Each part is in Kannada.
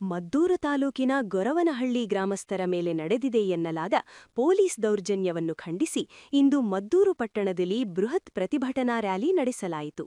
ಮದ್ದೂರು ತಾಲೂಕಿನ ಗೊರವನಹಳ್ಳಿ ಗ್ರಾಮಸ್ಥರ ಮೇಲೆ ನಡೆದಿದೆ ಎನ್ನಲಾದ ಪೊಲೀಸ್ ದೌರ್ಜನ್ಯವನ್ನು ಖಂಡಿಸಿ ಇಂದು ಮದ್ದೂರು ಪಟ್ಟಣದಲ್ಲಿ ಬೃಹತ್ ಪ್ರತಿಭಟನಾ ರ್ಯಾಲಿ ನಡೆಸಲಾಯಿತು.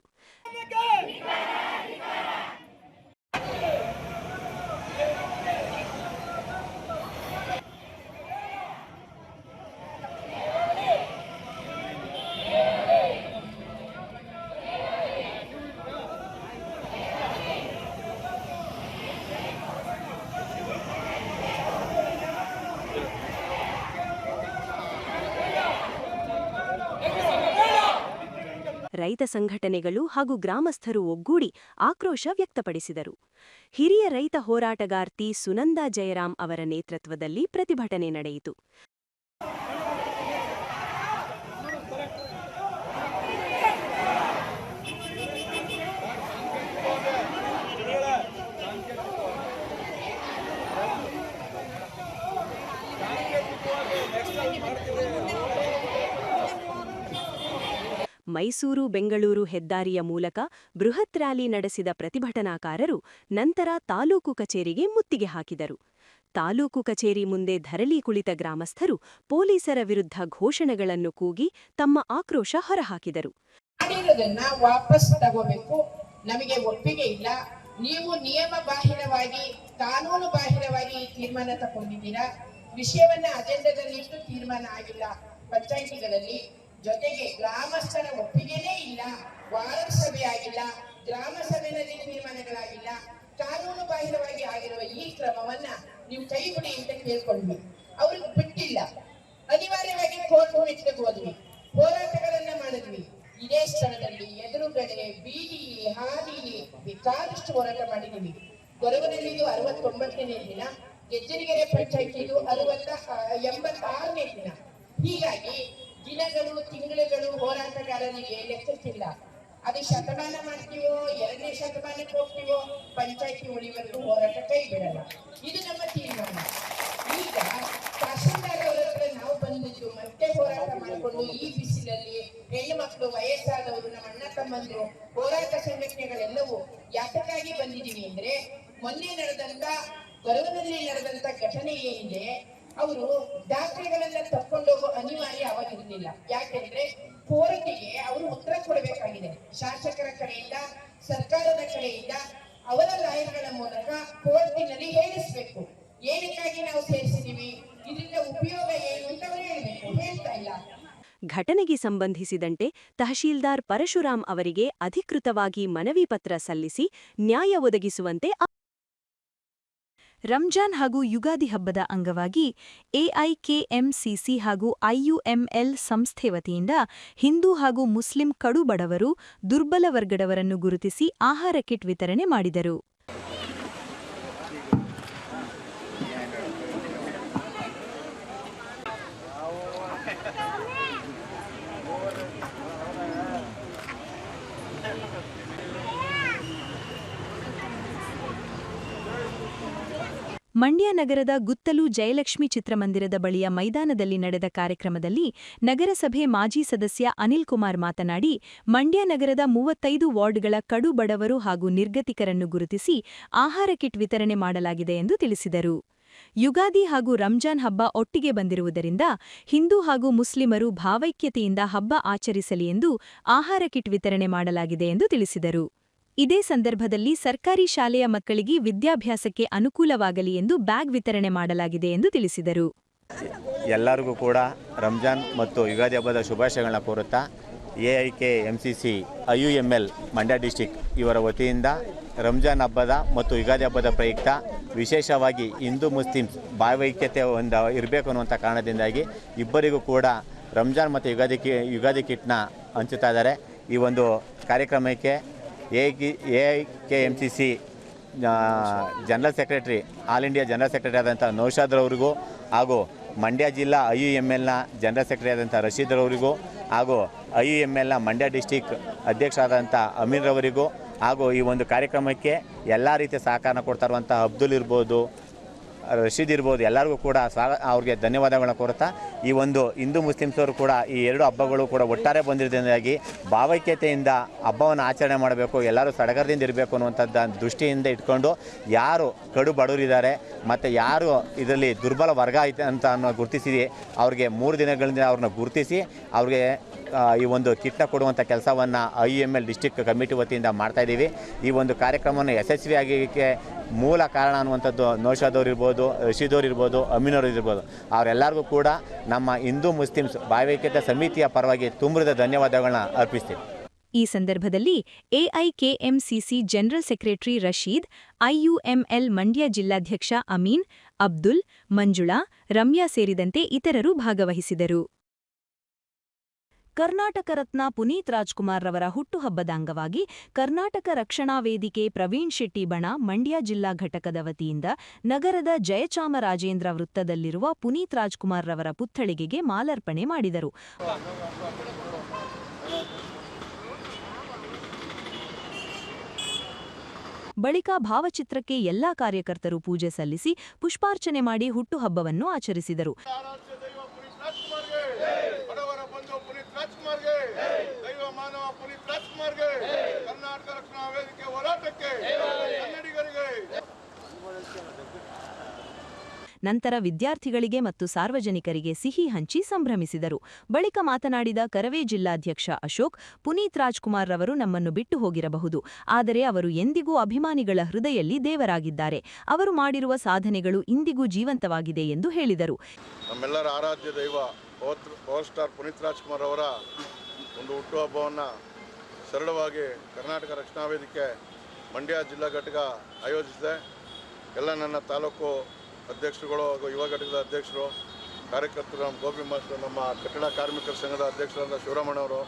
ರೈತ ಸಂಘಟನೆಗಳು ಹಾಗೂ ಗ್ರಾಮಸ್ಥರು ಒಗ್ಗೂಡಿ ಆಕ್ರೋಶ ವ್ಯಕ್ತಪಡಿಸಿದರು. ಹಿರಿಯ ರೈತ ಹೋರಾಟಗಾರ್ತಿ ಸುನಂದಾ ಜಯರಾಮ್ ಅವರ ನೇತೃತ್ವದಲ್ಲಿ ಪ್ರತಿಭಟನೆ ನಡೆಯಿತು. ಮೈಸೂರು ಬೆಂಗಳೂರು ಹೆದ್ದಾರಿಯ ಮೂಲಕ ಬೃಹತ್ ರ್ಯಾಲಿ ನಡೆಸಿದ ಪ್ರತಿಭಟನಾಕಾರರು ನಂತರ ತಾಲೂಕು ಕಚೇರಿಗೆ ಮುತ್ತಿಗೆ ಹಾಕಿದರು. ತಾಲೂಕು ಕಚೇರಿ ಮುಂದೆ ಧರಳಿ ಕುಳಿತ ಗ್ರಾಮಸ್ಥರು ಪೊಲೀಸರ ವಿರುದ್ಧ ಘೋಷಣೆಗಳನ್ನು ಕೂಗಿ ತಮ್ಮ ಆಕ್ರೋಶ ಹೊರಹಾಕಿದರು. ವಾಪಸ್ ತಗೋಬೇಕು, ನಮಗೆ ಒಪ್ಪಿಗೆ ಇಲ್ಲ, ನೀವು ನಿಯಮ ಬಾಹಿರವಾಗಿ ಕಾನೂನು ಬಾಹಿರವಾಗಿ ತೀರ್ಮಾನ ತಗೊಂಡಿದ್ದೀರಾ, ವಿಷಯವನ್ನ ಅಜೆಂಡಾದಲ್ಲಿಟ್ಟು ತೀರ್ಮಾನ ಆಗಿಲ್ಲ ಪಂಚಾಯಿತಿಗಳಲ್ಲಿ, ಜೊತೆಗೆ ಗ್ರಾಮಸ್ಥರ ಒಪ್ಪಿಗೆನೇ ಇಲ್ಲ, ವಾರ್ಡ್ ಸಭೆ ಆಗಿಲ್ಲ, ಗ್ರಾಮ ಸಭೆಯಲ್ಲಿ ತೀರ್ಮಾನಗಳಾಗಿಲ್ಲ, ಕಾನೂನು ಬಾಹಿರವಾಗಿ ಆಗಿರುವ ಈ ಕ್ರಮವನ್ನ ನೀವು ಕೈ ಬಿಡಿ ಅಂತ ಕೇಳ್ಕೊಂಡ್ವಿ. ಅವ್ರಿಗೆ ಬಿಟ್ಟಿಲ್ಲ, ಅನಿವಾರ್ಯವಾಗಿ ಕೋರ್ಟ್ ಮೆಟ್ಟಿಗೆ ಹೋದ್ವಿ, ಹೋರಾಟಗಳನ್ನ ಮಾಡಿದ್ವಿ. ಇದೇ ಸ್ಥಳದಲ್ಲಿ ಎದುರುಗಡೆ ಬೀದಿಲಿ ಹಾದಿಲಿ ಬೇಕಾದಷ್ಟು ಹೋರಾಟ ಮಾಡಿದೀವಿ. ಗೊರವನಹಳ್ಳಿದು 69ನೇ ದಿನ, ಗೆಜ್ಜರಿಗೆರೆ ಪಂಚಾಯಿತಿದು 86ನೇ ದಿನ. ಹೀಗಾಗಿ ದಿನಗಳು ತಿಂಗಳುಗಳು ಹೋರಾಟಗಾರನಿಗೆ ಲೆಕ್ಕಕ್ಕಿಲ್ಲ. ಅದು ಶತಮಾನ ಮಾಡ್ತೀವೋ 2ನೇ ಶತಮಾನಕ್ಕೆ ಹೋಗ್ತೀವೋ ಪಂಚಾಯಿತಿ ಉಳಿವರೆಗೂ ಹೋರಾಟ ಕೈ ಬಿಡಲ್ಲ. ಇದು ನಮ್ಮ ತೀರ್ಮಾನ. ಈಗ ತಹಶೀಲ್ದಾರ್ ಅವರ ಹತ್ರ ನಾವು ಬಂದಿದ್ದು ಮತ್ತೆ ಹೋರಾಟ ಮಾಡಿಕೊಂಡು ಈ ಬಿಸಿಲಲ್ಲಿ ಹೆಣ್ಣು ಮಕ್ಕಳು, ವಯಸ್ಸಾದವರು, ನಮ್ಮ ಅಣ್ಣ ತಮ್ಮಂದ್ರು, ಹೋರಾಟ ಸಂಘಟನೆಗಳೆಲ್ಲವೂ ಯಾತಕ್ಕಾಗಿ ಬಂದಿದ್ದೀವಿ ಅಂದ್ರೆ, ಮೊನ್ನೆ ನಡೆದಂತ ಗೊರವನಹಳ್ಳಿ ನಡೆದಂತ ಘಟನೆ ಏನಿದೆ, ಅವರು ದಾಖಲೆಗಳೆಲ್ಲ ತಕ್ಕೊಂಡೋಗೋ ಅನಿವಾರ್ಯ ಅವಾಗಿರಲಿಲ್ಲ. ಯಾಕೆಂದ್ರೆ ಕೋರ್ಟಿಗೆ ಅವರು ಉತ್ತರ ಕೊಡಬೇಕಾಗಿದೆ. ಶಾಸಕರ ಕಡೆಯಿಂದ, ಸರ್ಕಾರದ ಕಡೆಯಿಂದ ಅವರ ಲಾಯರ್ಗಳ ಮೂಲಕ ಕೋರ್ಟಿನಲ್ಲಿ ಹೇಳಿಸ್ಬೇಕು, ಏನಕ್ಕಾಗಿ ನಾವು ಸೇರಿಸಿದೀವಿ, ಇದರಿಂದ ಉಪಯೋಗ ಏನು ಅಂತ ಅವರು ಹೇಳಬೇಕು. ಹೇಳ್ತಾ ಇಲ್ಲ. ಘಟನೆಗೆ ಸಂಬಂಧಿಸಿದಂತೆ ತಹಶೀಲ್ದಾರ್ ಪರಶುರಾಮ್ ಅವರಿಗೆ ಅಧಿಕೃತವಾಗಿ ಮನವಿ ಪತ್ರ ಸಲ್ಲಿಸಿ ನ್ಯಾಯ ಒದಗಿಸುವಂತೆ ರಂಜಾನ್ ಹಾಗೂ ಯುಗಾದಿ ಹಬ್ಬದ ಅಂಗವಾಗಿ ಎಐಕೆಎಂಸಿಸಿ ಹಾಗೂ ಐಯುಎಂಎಲ್ ಸಂಸ್ಥೆ ವತಿಯಿಂದ ಹಿಂದೂ ಹಾಗೂ ಮುಸ್ಲಿಂ ಕಡು ಬಡವರು, ದುರ್ಬಲ ವರ್ಗದವರನ್ನು ಗುರುತಿಸಿ ಆಹಾರ ಕಿಟ್ ವಿತರಣೆ ಮಾಡಿದರು. ಮಂಡ್ಯ ನಗರದ ಗುತ್ತಲು ಜಯಲಕ್ಷ್ಮಿ ಚಿತ್ರಮಂದಿರದ ಬಳಿಯ ಮೈದಾನದಲ್ಲಿ ನಡೆದ ಕಾರ್ಯಕ್ರಮದಲ್ಲಿ ನಗರಸಭೆ ಮಾಜಿ ಸದಸ್ಯ ಅನಿಲ್ ಕುಮಾರ್ ಮಾತನಾಡಿ, ಮಂಡ್ಯ ನಗರದ 35 ವಾರ್ಡ್ಗಳ ಕಡು ಬಡವರು ಹಾಗೂ ನಿರ್ಗತಿಕರನ್ನು ಗುರುತಿಸಿ ಆಹಾರ ಕಿಟ್ ವಿತರಣೆ ಮಾಡಲಾಗಿದೆ ಎಂದು ತಿಳಿಸಿದರು. ಯುಗಾದಿ ಹಾಗೂ ರಂಜಾನ್ ಹಬ್ಬ ಒಟ್ಟಿಗೆ ಬಂದಿರುವುದರಿಂದ ಹಿಂದೂ ಹಾಗೂ ಮುಸ್ಲಿಮರು ಭಾವೈಕ್ಯತೆಯಿಂದ ಹಬ್ಬ ಆಚರಿಸಲಿ ಎಂದು ಆಹಾರ ಕಿಟ್ ವಿತರಣೆ ಮಾಡಲಾಗಿದೆ ಎಂದು ತಿಳಿಸಿದರು. ಇದೇ ಸಂದರ್ಭದಲ್ಲಿ ಸರ್ಕಾರಿ ಶಾಲೆಯ ಮಕ್ಕಳಿಗೆ ವಿದ್ಯಾಭ್ಯಾಸಕ್ಕೆ ಅನುಕೂಲವಾಗಲಿ ಎಂದು ಬ್ಯಾಗ್ ವಿತರಣೆ ಮಾಡಲಾಗಿದೆ ಎಂದು ತಿಳಿಸಿದರು. ಎಲ್ಲರಿಗೂ ಕೂಡ ರಂಜಾನ್ ಮತ್ತು ಯುಗಾದಿ ಹಬ್ಬದ ಶುಭಾಶಯಗಳನ್ನ ಕೋರುತ್ತಾ ಎಐಕೆಎಂಸಿಸಿ ಐಯುಎಂಎಲ್ ಮಂಡ್ಯ ಡಿಸ್ಟಿಕ್ ಇವರ ವತಿಯಿಂದ ರಂಜಾನ್ ಹಬ್ಬದ ಮತ್ತು ಯುಗಾದಿ ಹಬ್ಬದ ಪ್ರಯುಕ್ತ ವಿಶೇಷವಾಗಿ ಹಿಂದೂ ಮುಸ್ಲಿಮ್ಸ್ ಭಾವೈಕ್ಯತೆ ಇರಬೇಕು ಅನ್ನುವಂಥ ಕಾರಣದಿಂದಾಗಿ ಇಬ್ಬರಿಗೂ ಕೂಡ ರಂಜಾನ್ ಮತ್ತು ಯುಗಾದಿ ಕಿಟ್ನ ಹಂಚುತ್ತಾ ಇದ್ದಾರೆ. ಈ ಒಂದು ಕಾರ್ಯಕ್ರಮಕ್ಕೆ AIKMCC general secretary, all India general secretary ಆದಂಥ ನೌಶಾದ್ರವರಿಗೂ ಹಾಗೂ ಮಂಡ್ಯ ಜಿಲ್ಲಾ ಐಯುಎಂಎಲ್ನ ಜನರಲ್ ಸೆಕ್ರೆಟರಿ ಆದಂಥ ರಶೀದ್ರವರಿಗೂ ಹಾಗೂ ಐಯುಎಂಎಲ್ನ ಮಂಡ್ಯ ಡಿಸ್ಟಿಕ್ ಅಧ್ಯಕ್ಷರಾದಂಥ ಅಮೀರ್ರವರಿಗೂ ಹಾಗೂ ಈ ಒಂದು ಕಾರ್ಯಕ್ರಮಕ್ಕೆ ಎಲ್ಲ ರೀತಿಯ ಸಹಕಾರ ಕೊಡ್ತಾ ಇರುವಂಥ ಅಬ್ದುಲ್ ಇರ್ಬೋದು, ರಶೀದ್ ಇರ್ಬೋದು, ಎಲ್ಲರಿಗೂ ಕೂಡ ಅವ್ರಿಗೆ ಧನ್ಯವಾದಗಳನ್ನ ಕೋರುತ್ತಾ, ಈ ಒಂದು ಹಿಂದೂ ಮುಸ್ಲಿಮ್ಸವರು ಕೂಡ ಈ ಎರಡು ಹಬ್ಬಗಳು ಕೂಡ ಒಟ್ಟಾರೆ ಬಂದಿರೋದ್ರಿಂದಾಗಿ ಭಾವೈಕ್ಯತೆಯಿಂದ ಹಬ್ಬವನ್ನು ಆಚರಣೆ ಮಾಡಬೇಕು, ಎಲ್ಲರೂ ಸಡಗರದಿಂದ ಇರಬೇಕು ಅನ್ನುವಂಥದ್ದು ದೃಷ್ಟಿಯಿಂದ ಇಟ್ಕೊಂಡು ಯಾರು ಕಡು ಬಡವರಿದ್ದಾರೆ ಮತ್ತು ಯಾರು ಇದರಲ್ಲಿ ದುರ್ಬಲ ವರ್ಗ ಐತೆ ಅಂತ ಗುರುತಿಸಿ ಅವ್ರಿಗೆ 3 ದಿನಗಳಿಂದ ಅವ್ರನ್ನ ಗುರುತಿಸಿ ಅವ್ರಿಗೆ ಈ ಒಂದು ಕಿಟ್ನ ಕೊಡುವಂಥ ಕೆಲಸವನ್ನು IUML ಡಿಸ್ಟಿಕ್ ಕಮಿಟಿ ವತಿಯಿಂದ ಮಾಡ್ತಾಯಿದ್ದೀವಿ. ಈ ಒಂದು ಕಾರ್ಯಕ್ರಮವನ್ನು ಯಶಸ್ವಿಯಾಗಲಿಕ್ಕೆ ಮೂಲ ಕಾರಣ ಅನ್ನುವಂಥದ್ದು ನೌಷಾದವ್ರು ಇರ್ಬೋದು, ರಶೀದವ್ರು ಇರ್ಬೋದು, ಅಮೀನವ್ರು ಇರ್ಬೋದು, ಅವರೆಲ್ಲರಿಗೂ ಕೂಡ ನಮ್ಮ ಹಿಂದೂ ಮುಸ್ಲಿಮ್ಸ್ ಭಾವೈಕ್ಯತೆ ಸಮಿತಿಯ ಪರವಾಗಿ ತುಂಬಿದ ಧನ್ಯವಾದಗಳನ್ನ ಅರ್ಪಿಸ್ತೀವಿ. ಈ ಸಂದರ್ಭದಲ್ಲಿ AIKMCC general secretary Rashid, IUML Mandya ಜಿಲ್ಲಾಧ್ಯಕ್ಷ ಅಮೀನ್, ಅಬ್ದುಲ್, ಮಂಜುಳಾ, ರಮ್ಯಾ ಸೇರಿದಂತೆ ಇತರರು ಭಾಗವಹಿಸಿದರು. ಕರ್ನಾಟಕ ರತ್ನ ಪುನೀತ್ ರಾಜ್ಕುಮಾರ್ ರವರ ಹುಟ್ಟುಹಬ್ಬದ ಅಂಗವಾಗಿ ಕರ್ನಾಟಕ ರಕ್ಷಣಾ ವೇದಿಕೆ ಪ್ರವೀಣ್ ಶೆಟ್ಟಿ ಬಣ ಮಂಡ್ಯ ಜಿಲ್ಲಾ ಘಟಕದ ವತಿಯಿಂದ ನಗರದ ಜಯಚಾಮರಾಜೇಂದ್ರ ವೃತ್ತದಲ್ಲಿರುವ ಪುನೀತ್ ರಾಜ್ಕುಮಾರ್ ರವರ ಪುತ್ಥಳಿಗೆಗೆ ಮಾಲಾರ್ಪಣೆ ಮಾಡಿದರು. ಬಳಿಕ ಭಾವಚಿತ್ರಕ್ಕೆ ಎಲ್ಲಾ ಕಾರ್ಯಕರ್ತರು ಪೂಜೆ ಸಲ್ಲಿಸಿ ಪುಷ್ಪಾರ್ಚನೆ ಮಾಡಿ ಹುಟ್ಟುಹಬ್ಬವನ್ನು ಆಚರಿಸಿದರು. ನಂತರ ವಿದ್ಯಾರ್ಥಿಗಳಿಗೆ ಮತ್ತು ಸಾರ್ವಜನಿಕರಿಗೆ ಸಿಹಿ ಹಂಚಿ ಸಂಭ್ರಮಿಸಿದರು. ಬಳಿಕ ಮಾತನಾಡಿದ ಕರವೇ ಜಿಲ್ಲಾಧ್ಯಕ್ಷ ಅಶೋಕ್, ಪುನೀತ್ ರಾಜ್ಕುಮಾರ್ ರವರು ನಮ್ಮನ್ನು ಬಿಟ್ಟು ಹೋಗಿರಬಹುದು, ಆದರೆ ಅವರು ಎಂದಿಗೂ ಅಭಿಮಾನಿಗಳ ಹೃದಯದಲ್ಲಿ ದೇವರಾಗಿದ್ದಾರೆ. ಅವರು ಮಾಡಿರುವ ಸಾಧನೆಗಳು ಇಂದಿಗೂ ಜೀವಂತವಾಗಿದೆ ಎಂದು ಹೇಳಿದರು. ನಮ್ಮೆಲ್ಲರ ಆರಾಧ್ಯ ದೈವ ಪವರ್ ಸ್ಟಾರ್ ಪುನೀತ್ ರಾಜ್ಕುಮಾರ್ ಅವರ ಒಂದು ಹುಟ್ಟುಹಬ್ಬವನ್ನು ಸರಳವಾಗಿ ಕರ್ನಾಟಕ ರಕ್ಷಣಾ ವೇದಿಕೆ ಮಂಡ್ಯ ಜಿಲ್ಲಾ ಘಟಕ ಆಯೋಜಿಸಿದೆ. ಎಲ್ಲ ನನ್ನ ತಾಲೂಕು ಅಧ್ಯಕ್ಷರುಗಳು ಹಾಗೂ ಯುವ ಘಟಕದ ಅಧ್ಯಕ್ಷರು, ಕಾರ್ಯಕರ್ತರು, ನಮ್ಮ ಗೋಪಿ ಮಾಸ್ಟರ್, ನಮ್ಮ ಕಟ್ಟಡ ಕಾರ್ಮಿಕರ ಸಂಘದ ಅಧ್ಯಕ್ಷರಾದ ಶಿವರಾಮಣ್ಣವರು,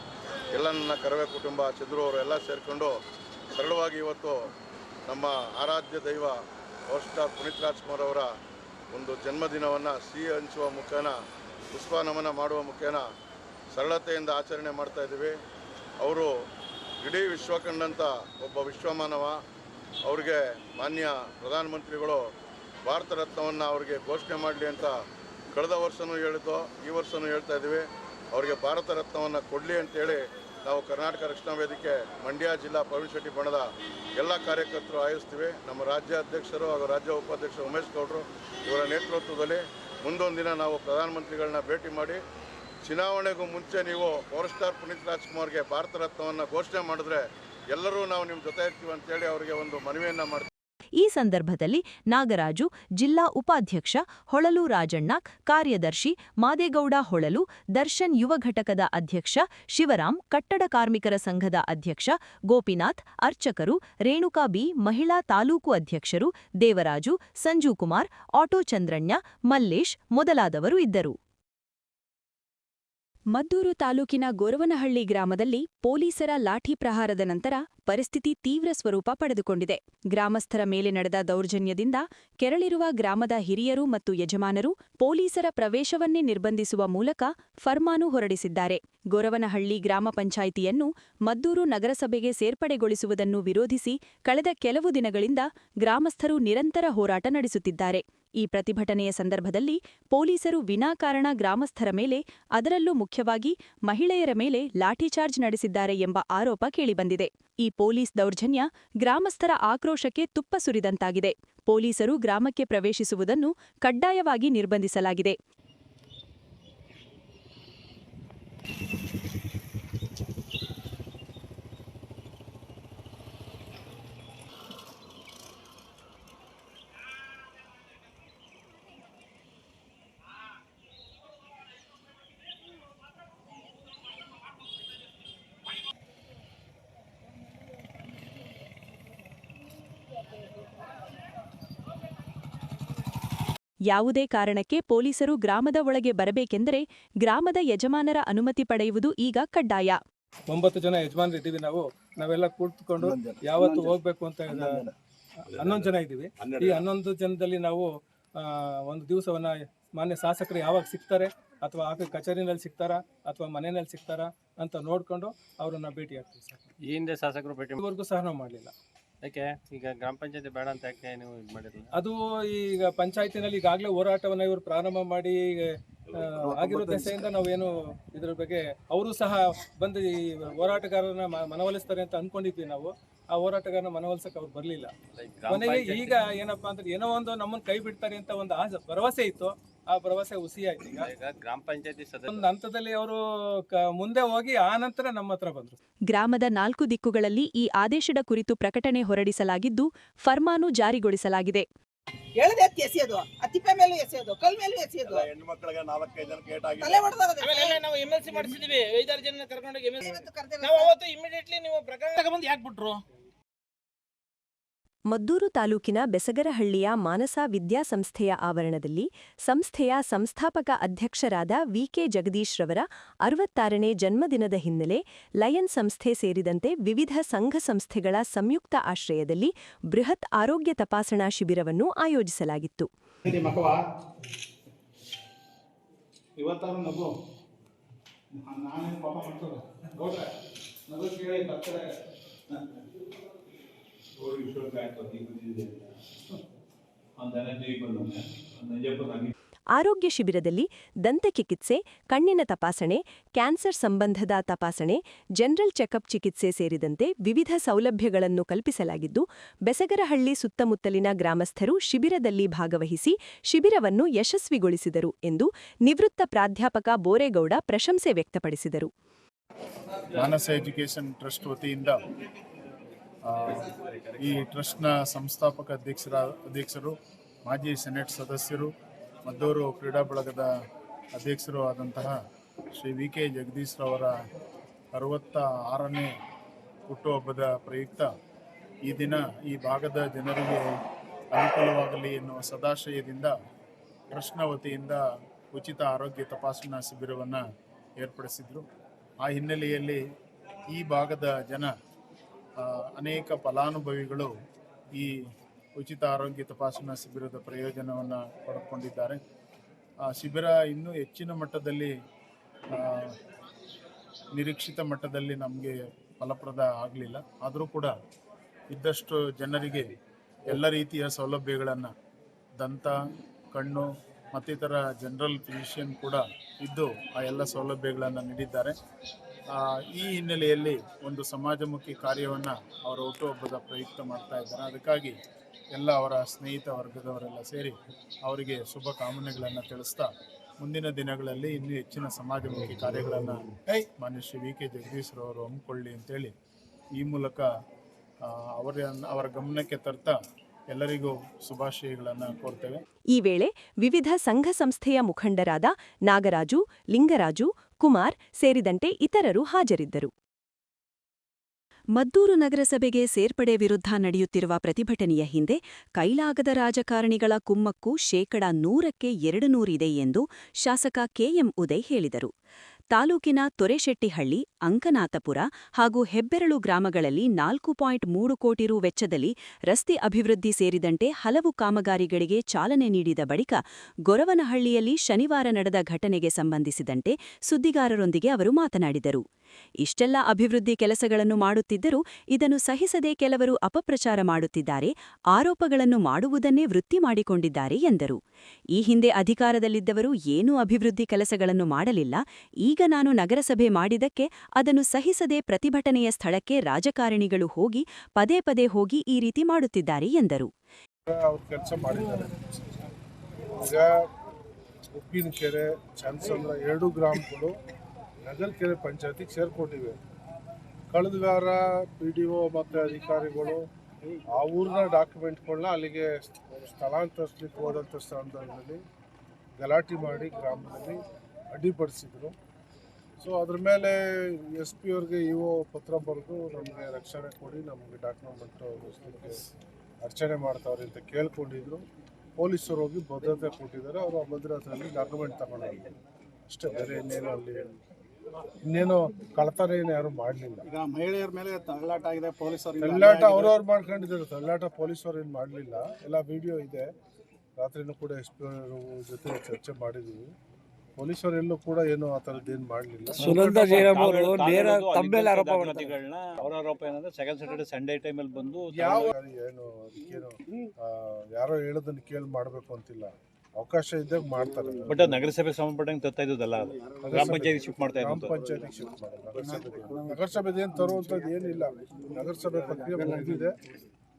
ಎಲ್ಲ ನನ್ನ ಕರವೇ ಕುಟುಂಬ, ಚಂದ್ರು ಅವರು ಎಲ್ಲ ಸೇರಿಕೊಂಡು ಸರಳವಾಗಿ ಇವತ್ತು ನಮ್ಮ ಆರಾಧ್ಯ ದೈವ ಪವರ್ ಸ್ಟಾರ್ ಪುನೀತ್ ರಾಜ್ಕುಮಾರ್ ಅವರ ಒಂದು ಜನ್ಮದಿನವನ್ನು ಸಿಹಿ ಹಂಚುವ ಮುಖೇನ, ಪುಷ್ಪ ನಮನ ಮಾಡುವ ಮುಖೇನ ಸರಳತೆಯಿಂದ ಆಚರಣೆ ಮಾಡ್ತಾಯಿದ್ದೀವಿ. ಅವರು ಇಡೀ ವಿಶ್ವ ಕಂಡಂಥ ಒಬ್ಬ ವಿಶ್ವಮಾನವ. ಅವ್ರಿಗೆ ಮಾನ್ಯ ಪ್ರಧಾನಮಂತ್ರಿಗಳು ಭಾರತ ರತ್ನವನ್ನು ಅವ್ರಿಗೆ ಘೋಷಣೆ ಮಾಡಲಿ ಅಂತ ಕಳೆದ ವರ್ಷವೂ ಹೇಳಿದ್ದು, ಈ ವರ್ಷವೂ ಹೇಳ್ತಾ ಇದ್ದೀವಿ. ಅವರಿಗೆ ಭಾರತ ರತ್ನವನ್ನು ಕೊಡಲಿ ಅಂತೇಳಿ ನಾವು ಕರ್ನಾಟಕ ರಕ್ಷಣಾ ವೇದಿಕೆ ಮಂಡ್ಯ ಜಿಲ್ಲಾ ಪ್ರವೀಣ್ ಶೆಟ್ಟಿ ಬಣದ ಎಲ್ಲ ಕಾರ್ಯಕರ್ತರು ಆಯೋಜಿಸ್ತೀವಿ. ನಮ್ಮ ರಾಜ್ಯ ಅಧ್ಯಕ್ಷರು ಹಾಗೂ ರಾಜ್ಯ ಉಪಾಧ್ಯಕ್ಷರು ಉಮೇಶ್ ಗೌಡರು ಇವರ ನೇತೃತ್ವದಲ್ಲಿ ಮುಂದೊಂದು ದಿನ ನಾವು ಪ್ರಧಾನಮಂತ್ರಿಗಳನ್ನ ಭೇಟಿ ಮಾಡಿ ಚುನಾವಣೆಗೂ ಮುಂಚೆ ನೀವು ಪವರ್ ಸ್ಟಾರ್ ಪುನೀತ್ ರಾಜ್ಕುಮಾರ್ಗೆ ಭಾರತ ರತ್ನವನ್ನು ಘೋಷಣೆ ಮಾಡಿದ್ರೆ ಎಲ್ಲರೂ ನಾವು ನಿಮ್ಮ ಜೊತೆ ಇರ್ತೀವಿ ಅಂತೇಳಿ ಅವರಿಗೆ ಒಂದು ಮನವಿಯನ್ನು ಮಾಡ್ತೀವಿ. ಈ ಸಂದರ್ಭದಲ್ಲಿ ನಾಗರಾಜು, ಜಿಲ್ಲಾ ಉಪಾಧ್ಯಕ್ಷ ಹೊಳಲು ರಾಜಣ್ಣ, ಕಾರ್ಯದರ್ಶಿ ಮಾದೇಗೌಡ ಹೊಳಲು, ದರ್ಶನ್ ಯುವ ಘಟಕದ ಅಧ್ಯಕ್ಷ ಶಿವರಾಮ್, ಕಟ್ಟಡ ಕಾರ್ಮಿಕರ ಸಂಘದ ಅಧ್ಯಕ್ಷ ಗೋಪಿನಾಥ್, ಅರ್ಚಕರು, ರೇಣುಕಾ ಬಿ, ಮಹಿಳಾ ತಾಲೂಕು ಅಧ್ಯಕ್ಷರು ದೇವರಾಜು, ಸಂಜುಕುಮಾರ್, ಆಟೋ ಚಂದ್ರಣ್ಯ, ಮಲ್ಲೇಶ್ ಮೊದಲಾದವರು ಇದ್ದರು. ಮದ್ದೂರು ತಾಲೂಕಿನ ಗೊರವನಹಳ್ಳಿ ಗ್ರಾಮದಲ್ಲಿ ಪೊಲೀಸರ ಲಾಠಿ ಪ್ರಹಾರದ ನಂತರ ಪರಿಸ್ಥಿತಿ ತೀವ್ರ ಸ್ವರೂಪ ಪಡೆದುಕೊಂಡಿದೆ. ಗ್ರಾಮಸ್ಥರ ಮೇಲೆ ನಡೆದ ದೌರ್ಜನ್ಯದಿಂದ ಕೆರಳಿರುವ ಗ್ರಾಮದ ಹಿರಿಯರು ಮತ್ತು ಯಜಮಾನರು ಪೊಲೀಸರ ಪ್ರವೇಶವನ್ನೇ ನಿರ್ಬಂಧಿಸುವ ಮೂಲಕ ಫರ್ಮಾನು ಹೊರಡಿಸಿದ್ದಾರೆ. ಗೊರವನಹಳ್ಳಿ ಗ್ರಾಮ ಪಂಚಾಯಿತಿಯನ್ನು ಮದ್ದೂರು ನಗರಸಭೆಗೆ ಸೇರ್ಪಡೆಗೊಳಿಸುವುದನ್ನು ವಿರೋಧಿಸಿ ಕಳೆದ ಕೆಲವು ದಿನಗಳಿಂದ ಗ್ರಾಮಸ್ಥರು ನಿರಂತರ ಹೋರಾಟ ನಡೆಸುತ್ತಿದ್ದಾರೆ. ಈ ಪ್ರತಿಭಟನೆಯ ಸಂದರ್ಭದಲ್ಲಿ ಪೊಲೀಸರು ವಿನಾಕಾರಣ ಗ್ರಾಮಸ್ಥರ ಮೇಲೆ, ಅದರಲ್ಲೂ ಮುಖ್ಯವಾಗಿ ಮಹಿಳೆಯರ ಮೇಲೆ ಲಾಠಿಚಾರ್ಜ್ ನಡೆಸಿದ್ದಾರೆ ಎಂಬ ಆರೋಪ ಕೇಳಿಬಂದಿದೆ. ಈ ಪೊಲೀಸ್ ದೌರ್ಜನ್ಯ ಗ್ರಾಮಸ್ಥರ ಆಕ್ರೋಶಕ್ಕೆ ತುಪ್ಪ ಸುರಿದಂತಾಗಿದೆ. ಪೊಲೀಸರು ಗ್ರಾಮಕ್ಕೆ ಪ್ರವೇಶಿಸುವುದನ್ನು ಕಡ್ಡಾಯವಾಗಿ ನಿರ್ಬಂಧಿಸಲಾಗಿದೆ. ಯಾವುದೇ ಕಾರಣಕ್ಕೆ ಪೊಲೀಸರು ಗ್ರಾಮದ ಒಳಗೆ ಬರಬೇಕೆಂದರೆ ಗ್ರಾಮದ ಯಜಮಾನರ ಅನುಮತಿ ಪಡೆಯುವುದು ಈಗ ಕಡ್ಡಾಯ. 9 ಜನ ಯಜಮಾನರು ಇದ್ದೀವಿ. ನಾವೆಲ್ಲ ಕೂತ್ಕೊಂಡು ಯಾವತ್ತು ಹೋಗ್ಬೇಕು ಅಂತ 11 ಜನ ಇದ್ದೀವಿ. ಈ 11 ಜನದಲ್ಲಿ ನಾವು ಒಂದು ದಿವಸವನ್ನ ಮಾನ್ಯ ಶಾಸಕರು ಯಾವಾಗ ಸಿಗ್ತಾರೆ, ಅಥವಾ ಕಚೇರಿನಲ್ಲಿ ಸಿಗ್ತಾರಾ ಅಥವಾ ಮನೆಯಲ್ಲಿ ಸಿಗ್ತಾರಾ ಅಂತ ನೋಡ್ಕೊಂಡು ಅವರನ್ನ ಭೇಟಿ ಆಗ್ತೀವಿ ಸರ್. ಈ ಹಿಂದೆ ಶಾಸಕರು ಭೇಟಿ ಇದುವರೆಗೂ ಸಹ ನಾವು ಮಾಡಲಿಲ್ಲ. ಯಾಕೆ ಈಗ ಗ್ರಾಮ ಪಂಚಾಯತಿ ಬೇಡ ಅಂತ ಯಾಕೆ ನೀವು ಇದು ಮಾಡಿರಲಿಲ್ಲ? ಅದು ಈಗ ಪಂಚಾಯತಿನಲ್ಲಿ ಈಗಾಗಲೇ ಹೋರಾಟವನ್ನು ಇವರು ಪ್ರಾರಂಭ ಮಾಡಿ ಆಗಿರೋ ದೆಸೆಯಿಂದ ನಾವೇನು ಇದ್ರ ಬಗ್ಗೆ ಅವರು ಸಹ ಬಂದು ಈ ಹೋರಾಟಗಾರರನ್ನ ಮನವೊಲಿಸ್ತಾರೆ ಅಂತ ಅನ್ಕೊಂಡಿದ್ವಿ ನಾವು. ಆ ಹೋರಾಟಗಾರನ ಮನವೊಲಿಸಕ್ಕೆ ಅವ್ರು ಬರಲಿಲ್ಲ. ಕೊನೆಗೆ ಈಗ ಏನಪ್ಪಾ ಅಂದ್ರೆ ಏನೋ ಒಂದು ನಮ್ಮನ್ನು ಕೈ ಬಿಡ್ತಾರೆ ಅಂತ ಒಂದು ಭರವಸೆ ಇತ್ತು. ಆ ಭರವಸೆ ಹುಸಿಯಾಯ್ತು. ಈಗ ಗ್ರಾಮ ಪಂಚಾಯತಿ ಒಂದು ಹಂತದಲ್ಲಿ ಅವರು ಮುಂದೆ ಹೋಗಿ ಆ ನಂತರ ನಮ್ಮ ಹತ್ರ ಬಂದರು. ಗ್ರಾಮದ 4 ದಿಕ್ಕುಗಳಲ್ಲಿ ಈ ಆದೇಶದ ಕುರಿತು ಪ್ರಕಟಣೆ ಹೊರಡಿಸಲಾಗಿದ್ದು, ಫರ್ಮಾನು ಜಾರಿಗೊಳಿಸಲಾಗಿದೆ. ಎಳೆದು ಎತ್ತಿ ಎಸೆಯೋದು, ಆ ತಿಪ್ಪೆ ಮೇಲೂ ಎಸೆಯೋದು, ಕಲ್ ಮೇಲೂ ಎಸೆಯೋದು. ಹೆಣ್ಣು ಮಕ್ಕಳಿಗೆ 4-5 ಜನ ಕೇಟ್ ಆಗಿದೆ. ತಲೆ ಹೊಡೆದೋಗೋದು. ನಾವು MLC ಮಾಡಿಸಿದ್ವಿ, 5-6 ಜನ ಕರ್ಕೊಂಡೋಗಿ MLC ನಾವು ಅವತ್ತು ಇಮಿಡಿಯೇಟ್ಲಿ ನೀವು ಪ್ರಕರಣ ತಗೊಂಡು ಯಾಕೆ ಬಿಟ್ರು? ಮದ್ದೂರು ತಾಲೂಕಿನ ಬೆಸಗರಹಳ್ಳಿಯ ಮಾನಸ ವಿದ್ಯಾಸಂಸ್ಥೆಯ ಆವರಣದಲ್ಲಿ ಸಂಸ್ಥೆಯ ಸಂಸ್ಥಾಪಕ ಅಧ್ಯಕ್ಷರಾದ ವಿಕೆ ಜಗದೀಶ್ ರವರ 66ನೇ ಜನ್ಮದಿನದ ಹಿನ್ನೆಲೆ ಲಯನ್ ಸಂಸ್ಥೆ ಸೇರಿದಂತೆ ವಿವಿಧ ಸಂಘ ಸಂಸ್ಥೆಗಳ ಸಂಯುಕ್ತ ಆಶ್ರಯದಲ್ಲಿ ಬೃಹತ್ ಆರೋಗ್ಯ ತಪಾಸಣಾ ಶಿಬಿರವನ್ನು ಆಯೋಜಿಸಲಾಗಿತ್ತು. ಆರೋಗ್ಯ ಶಿಬಿರದಲ್ಲಿ ದಂತಚಿಕಿತ್ಸೆ, ಕಣ್ಣಿನ ತಪಾಸಣೆ, ಕ್ಯಾನ್ಸರ್ ಸಂಬಂಧದ ತಪಾಸಣೆ, ಜನರಲ್ ಚೆಕಪ್ ಚಿಕಿತ್ಸೆ ಸೇರಿದಂತೆ ವಿವಿಧ ಸೌಲಭ್ಯಗಳನ್ನು ಕಲ್ಪಿಸಲಾಗಿದ್ದು, ಬೆಸಗರಹಳ್ಳಿ ಸುತ್ತಮುತ್ತಲಿನ ಗ್ರಾಮಸ್ಥರು ಶಿಬಿರದಲ್ಲಿ ಭಾಗವಹಿಸಿ ಶಿಬಿರವನ್ನು ಯಶಸ್ವಿಗೊಳಿಸಿದರು ಎಂದು ನಿವೃತ್ತ ಪ್ರಾಧ್ಯಾಪಕ ಬೋರೇಗೌಡ ಪ್ರಶಂಸೆ ವ್ಯಕ್ತಪಡಿಸಿದರು. ಮಾನಸ ಎಜುಕೇಷನ್ ಟ್ರಸ್ಟ್ ವತಿಯಿಂದ ಈ ಟ್ರಸ್ಟ್ನ ಸಂಸ್ಥಾಪಕ ಅಧ್ಯಕ್ಷರು, ಮಾಜಿ ಸೆನೆಟ್ ಸದಸ್ಯರು, ಮದ್ದೂರು ಕ್ರೀಡಾ ಬಳಗದ ಅಧ್ಯಕ್ಷರು ಆದಂತಹ ಶ್ರೀ ವಿಕೆ ಜಗದೀಶ್ ರವರ 66ನೇ ಹುಟ್ಟುಹಬ್ಬದ ಪ್ರಯುಕ್ತ ಈ ದಿನ ಈ ಭಾಗದ ಜನರಿಗೆ ಅನುಕೂಲವಾಗಲಿ ಎನ್ನುವ ಸದಾಶಯದಿಂದ ಟ್ರಸ್ಟ್ನ ವತಿಯಿಂದ ಉಚಿತ ಆರೋಗ್ಯ ತಪಾಸಣಾ ಶಿಬಿರವನ್ನು ಏರ್ಪಡಿಸಿದರು. ಆ ಹಿನ್ನೆಲೆಯಲ್ಲಿ ಈ ಭಾಗದ ಜನ ಅನೇಕ ಫಲಾನುಭವಿಗಳು ಈ ಉಚಿತ ಆರೋಗ್ಯ ತಪಾಸಣಾ ಶಿಬಿರದ ಪ್ರಯೋಜನವನ್ನು ಪಡೆದುಕೊಂಡಿದ್ದಾರೆ. ಶಿಬಿರ ಇನ್ನೂ ಹೆಚ್ಚಿನ ಮಟ್ಟದಲ್ಲಿ ನಿರೀಕ್ಷಿತ ಮಟ್ಟದಲ್ಲಿ ನಮಗೆ ಫಲಪ್ರದ ಆಗಲಿಲ್ಲ. ಆದರೂ ಕೂಡ ಇದ್ದಷ್ಟು ಜನರಿಗೆ ಎಲ್ಲ ರೀತಿಯ ಸೌಲಭ್ಯಗಳನ್ನು ದಂತ, ಕಣ್ಣು ಮತ್ತಿತರ ಜನರಲ್ ಫಿಸಿಷಿಯನ್ ಕೂಡ ಇದ್ದು ಆ ಎಲ್ಲ ಸೌಲಭ್ಯಗಳನ್ನು ನೀಡಿದ್ದಾರೆ. ಈ ಹಿನ್ನೆಲೆಯಲ್ಲಿ ಒಂದು ಸಮಾಜಮುಖಿ ಕಾರ್ಯವನ್ನು ಅವರ ಹುಟ್ಟುಹಬ್ಬದ ಪ್ರಯುಕ್ತ ಮಾಡ್ತಾ ಇದ್ದಾರೆ. ಅದಕ್ಕಾಗಿ ಎಲ್ಲ ಅವರ ಸ್ನೇಹಿತ ವರ್ಗದವರೆಲ್ಲ ಸೇರಿ ಅವರಿಗೆ ಶುಭ ಕಾಮನೆಗಳನ್ನು ತಿಳಿಸ್ತಾ ಮುಂದಿನ ದಿನಗಳಲ್ಲಿ ಇನ್ನೂ ಹೆಚ್ಚಿನ ಸಮಾಜಮುಖಿ ಕಾರ್ಯಗಳನ್ನು ಮಾನ್ಯ ಶ್ರೀ ವಿಕೆ ಜಗದೀಶ್ ರವರು ಹಮ್ಮಿಕೊಳ್ಳಿ ಅಂತೇಳಿ ಈ ಮೂಲಕ ಅವರ ಗಮನಕ್ಕೆ ತರ್ತಾ ಎಲ್ಲರಿಗೂ ಶುಭಾಶಯಗಳನ್ನು ಕೋರ್ತೇವೆ. ಈ ವೇಳೆ ವಿವಿಧ ಸಂಘ ಸಂಸ್ಥೆಯ ಮುಖಂಡರಾದ ನಾಗರಾಜು, ಲಿಂಗರಾಜು, ಕುಮಾರ್ ಸೇರಿದಂತೆ ಇತರರು ಹಾಜರಿದ್ದರು. ಮದ್ದೂರು ನಗರಸಭೆಗೆ ಸೇರ್ಪಡೆ ವಿರುದ್ಧ ನಡೆಯುತ್ತಿರುವ ಪ್ರತಿಭಟನೆಯ ಹಿಂದೆ ಕೈಲಾಗದ ರಾಜಕಾರಣಿಗಳ ಕುಮ್ಮಕ್ಕು 100ಕ್ಕೆ 200 ಇದೆ ಎಂದು ಶಾಸಕ ಕೆಎಂ ಉದಯ್ ಹೇಳಿದರು. ತಾಲೂಕಿನ ತೊರೆಶೆಟ್ಟಿಹಳ್ಳಿ, ಅಂಕನಾಥಪುರ ಹಾಗೂ ಹೆಬ್ಬೆರಳು ಗ್ರಾಮಗಳಲ್ಲಿ 4.3 ಕೋಟಿ ರು ವೆಚ್ಚದಲ್ಲಿ ರಸ್ತೆ ಅಭಿವೃದ್ಧಿ ಸೇರಿದಂತೆ ಹಲವು ಕಾಮಗಾರಿಗಳಿಗೆ ಚಾಲನೆ ನೀಡಿದ ಬಳಿಕ ಗೊರವನಹಳ್ಳಿಯಲ್ಲಿ ಶನಿವಾರ ನಡೆದ ಘಟನೆಗೆ ಸಂಬಂಧಿಸಿದಂತೆ ಸುದ್ದಿಗಾರರೊಂದಿಗೆ ಅವರು ಮಾತನಾಡಿದರು. ಇಷ್ಟೆಲ್ಲ ಅಭಿವೃದ್ಧಿ ಕೆಲಸಗಳನ್ನು ಮಾಡುತ್ತಿದ್ದರೂ ಇದನ್ನು ಸಹಿಸದೆ ಕೆಲವರು ಅಪಪ್ರಚಾರ ಮಾಡುತ್ತಿದ್ದಾರೆ, ಆರೋಪಗಳನ್ನು ಮಾಡುವುದನ್ನೇ ವೃತ್ತಿ ಮಾಡಿಕೊಂಡಿದ್ದಾರೆ ಎಂದರು. ಈ ಹಿಂದೆ ಅಧಿಕಾರದಲ್ಲಿದ್ದವರು ಏನೂ ಅಭಿವೃದ್ಧಿ ಕೆಲಸಗಳನ್ನು ಮಾಡಲಿಲ್ಲ. ಈಗ ನಾನು ನಗರಸಭೆ ಮಾಡಿದ್ದಕ್ಕೆ ಅದನ್ನು ಸಹಿಸದೆ ಪ್ರತಿಭಟನೆಯ ಸ್ಥಳಕ್ಕೆ ರಾಜಕಾರಣಿಗಳು ಹೋಗಿ ಪದೇ ಪದೇ ಹೋಗಿ ಈ ರೀತಿ ಮಾಡುತ್ತಿದ್ದಾರೆ ಎಂದರು. ಕೆಲಸ ಮಾಡಿದ್ದಾರೆ. ಈಗ ಉಪ್ಪಿನಕೆರೆ, ಚಂದ್ರಸಂದ್ರ 2 ಗ್ರಾಮಗಳು ನಗರಕೆರೆ ಪಂಚಾಯತಿಗೆ ಸೇರ್ಕೊಂಡಿವೆ. ಕಳೆದ ವಾರ PDO ಮತ್ತು ಅಧಿಕಾರಿಗಳು ಆ ಊರಿನ ಡಾಕ್ಯುಮೆಂಟ್ಗಳನ್ನ ಅಲ್ಲಿಗೆ ಸ್ಥಳಾಂತರಿಸಲಿಕ್ಕೆ ಹೋದಂಥ ಸಂದರ್ಭದಲ್ಲಿ ಗಲಾಟೆ ಮಾಡಿ ಗ್ರಾಮದಲ್ಲಿ ಅಡ್ಡಿಪಡಿಸಿದ್ರು. ಸೊ ಅದ್ರ ಮೇಲೆ SP ಅವ್ರಿಗೆ EO ಪತ್ರ ಬರೆದು ನಮಗೆ ರಕ್ಷಣೆ ಕೊಡಿ, ನಮಗೆ ಡಾಕ್ಯುಮೆಂಟ್ ಉಳಿಸ್ಲಿಕ್ಕೆ ಅರ್ಚನೆ ಮಾಡ್ತಾವ್ರೆ ಅಂತ ಕೇಳ್ಕೊಂಡಿದ್ರು. ಪೊಲೀಸರು ಹೋಗಿ ಭದ್ರತೆ ಕೊಟ್ಟಿದ್ದಾರೆ. ಅವರು ಆ ಭದ್ರತೆಯಲ್ಲಿ ಡಾಕ್ಯುಮೆಂಟ್ ತಗೊಂಡಿದ್ದಾರೆ ಅಷ್ಟೇ, ಬೇರೆ ಇನ್ನೇನು ಕಳತನ ಏನು ಯಾರು ಮಾಡಲಿಲ್ಲ. ಈಗ ಮಹಿಳೆಯರ ಮೇಲೆ ತಳ್ಳಾಟ ಆಗಿದೆ, ಪೊಲೀಸರು ತಳ್ಳಾಟ ಅವ್ರವ್ರು ಮಾಡ್ಕೊಂಡಿದ್ದಾರೆ. ತಳ್ಳಾಟ ಪೊಲೀಸರು ಏನು ಮಾಡಲಿಲ್ಲ. ಎಲ್ಲ ವಿಡಿಯೋ ಇದೆ. ರಾತ್ರಿನೂ ಕೂಡ SP ಜೊತೆ ಚರ್ಚೆ ಮಾಡಿದ್ದೀವಿ. ಪೊಲೀಸರು ಎಲ್ಲೂ ಕೂಡ ಏನು ಆ ಥರದ್ದು ಏನು ಮಾಡಲಿಲ್ಲ. ಸುನಂದ ಜಯರಾಮ್ ಅವರು ನೇರ ತಮ್ಮ ಮೇಲೆ ಆರೋಪ ಅವರ ಆರೋಪ ಏನಂದ್ರೆ ಸೆಕೆಂಡ್ ಸ್ಯಾಟರ್ಡೆ ಸಂಡೇ ಟೈಮಲ್ಲಿ ಬಂದು ಯಾವ ಏನು ಅದಕ್ಕೇನು ಯಾರೋ ಹೇಳೋದನ್ನ ಕೇಳಿ ಮಾಡಬೇಕು ಅಂತಿಲ್ಲ, ಅವಕಾಶ ಇದ್ದಾಗ ಮಾಡ್ತಾರೆ. ಬಟ್ ನಗರಸಭೆ ಸಂಬಂಧಪಟ್ಟಂಗೆ ತರ್ತಾ ಇದ್ದಲ್ಲ, ಗ್ರಾಮ ಪಂಚಾಯತ್ ಶಿಫ್ಟ್ ಮಾಡ್ತಾ ಗ್ರಾಮ ಪಂಚಾಯತಿಗೆ ಶಿಫ್ಟ್ ಮಾಡೋದು. ನಗರಸಭೆದೇನು ತರುವಂಥದ್ದು ಏನಿಲ್ಲ. ನಗರಸಭೆ ಪ್ರಕ್ರಿಯೆ ಮುಗಿದಿದೆ,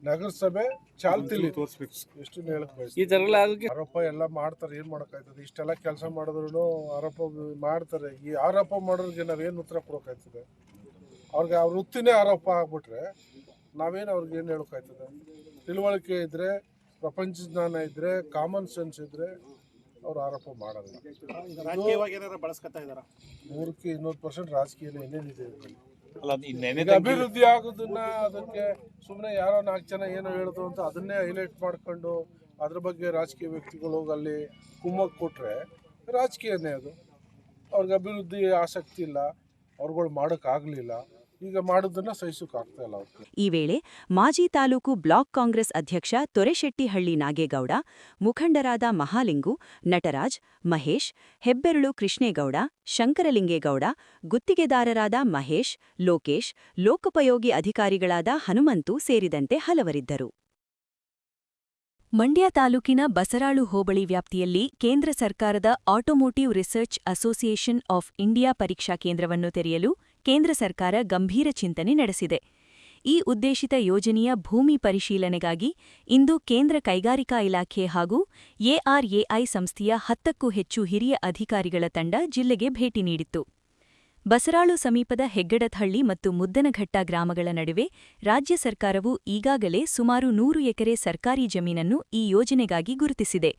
ನಗರಸಭೆ ಚಾಲ್ತಿಲಿ ತೋರಿಸ್ಬೇಕು. ಎಷ್ಟು ಹೇಳಕ್ ಬಯಸ್ತೀನಿ, ಆರೋಪ ಎಲ್ಲ ಮಾಡ್ತಾರೆ, ಏನ್ ಮಾಡಕ್ಕಾಯ್ತದೆ? ಇಷ್ಟೆಲ್ಲ ಕೆಲಸ ಮಾಡಿದ್ರು ಆರೋಪ ಮಾಡ್ತಾರೆ. ಈ ಆರೋಪ ಮಾಡೋರಿಗೆ ನಾವೇನು ಉತ್ತರ ಕೊಡೋಕಾಯ್ತದೆ? ಅವ್ರಿಗೆ ಅವ್ರ ವೃತ್ತಿನೇ ಆರೋಪ ಆಗ್ಬಿಟ್ರೆ ನಾವೇನು ಅವ್ರಿಗೆ ಏನು ಹೇಳೋಕಾಯ್ತದೆ? ತಿಳುವಳಿಕೆ ಇದ್ರೆ, ಪ್ರಪಂಚ ಜ್ಞಾನ ಇದ್ರೆ, ಕಾಮನ್ ಸೆನ್ಸ್ ಇದ್ರೆ ಅವ್ರು ಆರೋಪ ಮಾಡಲ್ಲ. ಬಳಸ್ಕೊತಾ ಇದಾರ 100% ರಾಜಕೀಯ ಏನೇನಿದೆ ಇದ್ರಲ್ಲಿ ಅಭಿವೃದ್ಧಿ ಆಗೋದನ್ನ ಅದಕ್ಕೆ ಸುಮ್ಮನೆ ಯಾರೋ 4 ಜನ ಏನೋ ಹೇಳೋದು ಅಂತ ಅದನ್ನೇ ಹೈಲೈಟ್ ಮಾಡ್ಕೊಂಡು ಅದ್ರ ಬಗ್ಗೆ ರಾಜಕೀಯ ವ್ಯಕ್ತಿಗಳು ಹೋಗಿ ಅಲ್ಲಿ ಕುಮ್ಮಕ್ ಕೊಟ್ರೆ ರಾಜಕೀಯನೇ ಅದು. ಅವ್ರಿಗೆ ಅಭಿವೃದ್ಧಿ ಆಸಕ್ತಿ ಇಲ್ಲ, ಅವ್ರುಗಳು ಮಾಡೋಕ್ಕಾಗಲಿಲ್ಲ, ಈಗ ಮಾಡೋದನ್ನ ಸಹಿಸೋಕ್ಕಾಗ್ತಾ ಇಲ್ಲ ಅವ್ರಿಗೆ. ಈ ವೇಳೆ ಮಾಜಿ ತಾಲೂಕು ಬ್ಲಾಕ್ ಕಾಂಗ್ರೆಸ್ ಅಧ್ಯಕ್ಷ ತೊರೆಶೆಟ್ಟಿಹಳ್ಳಿ ನಾಗೇಗೌಡ, ಮುಖಂಡರಾದ ಮಹಾಲಿಂಗು, ನಟರಾಜ್, ಮಹೇಶ್, ಹೆಬ್ಬೆರಳು ಕೃಷ್ಣೇಗೌಡ, ಶಂಕರಲಿಂಗೇಗೌಡ, ಗುತ್ತಿಗೆದಾರರಾದ ಮಹೇಶ್, ಲೋಕೇಶ್, ಲೋಕೋಪಯೋಗಿ ಅಧಿಕಾರಿಗಳಾದ ಹನುಮಂತು ಸೇರಿದಂತೆ ಹಲವರಿದ್ದರು. ಮಂಡ್ಯ ತಾಲೂಕಿನ ಬಸರಾಳು ಹೋಬಳಿ ವ್ಯಾಪ್ತಿಯಲ್ಲಿ ಕೇಂದ್ರ ಸರ್ಕಾರದ automotive research association of India ಪರೀಕ್ಷಾ ಕೇಂದ್ರವನ್ನು ತೆರೆಯಲು ಕೇಂದ್ರ ಸರ್ಕಾರ ಗಂಭೀರ ಚಿಂತನೆ ನಡೆಸಿದೆ. ಈ ಉದ್ದೇಶಿತ ಯೋಜನೆಯ ಭೂಮಿ ಪರಿಶೀಲನೆಗಾಗಿ ಇಂದು ಕೇಂದ್ರ ಕೈಗಾರಿಕಾ ಇಲಾಖೆ ಹಾಗೂ ಎಆರ್ಎಐ ಸಂಸ್ಥೆಯ 10ಕ್ಕೂ ಹೆಚ್ಚು ಹಿರಿಯ ಅಧಿಕಾರಿಗಳ ತಂಡ ಜಿಲ್ಲೆಗೆ ಭೇಟಿ ನೀಡಿತ್ತು. ಬಸರಾಳು ಸಮೀಪದ ಹೆಗ್ಗಡಥಹಳ್ಳಿ ಮತ್ತು ಮುದ್ದನಘಟ್ಟ ಗ್ರಾಮಗಳ ನಡುವೆ ರಾಜ್ಯ ಸರ್ಕಾರವು ಈಗಾಗಲೇ ಸುಮಾರು 100 ಎಕರೆ ಸರ್ಕಾರಿ ಜಮೀನನ್ನು ಈ ಯೋಜನೆಗಾಗಿ ಗುರುತಿಸಿದೆ.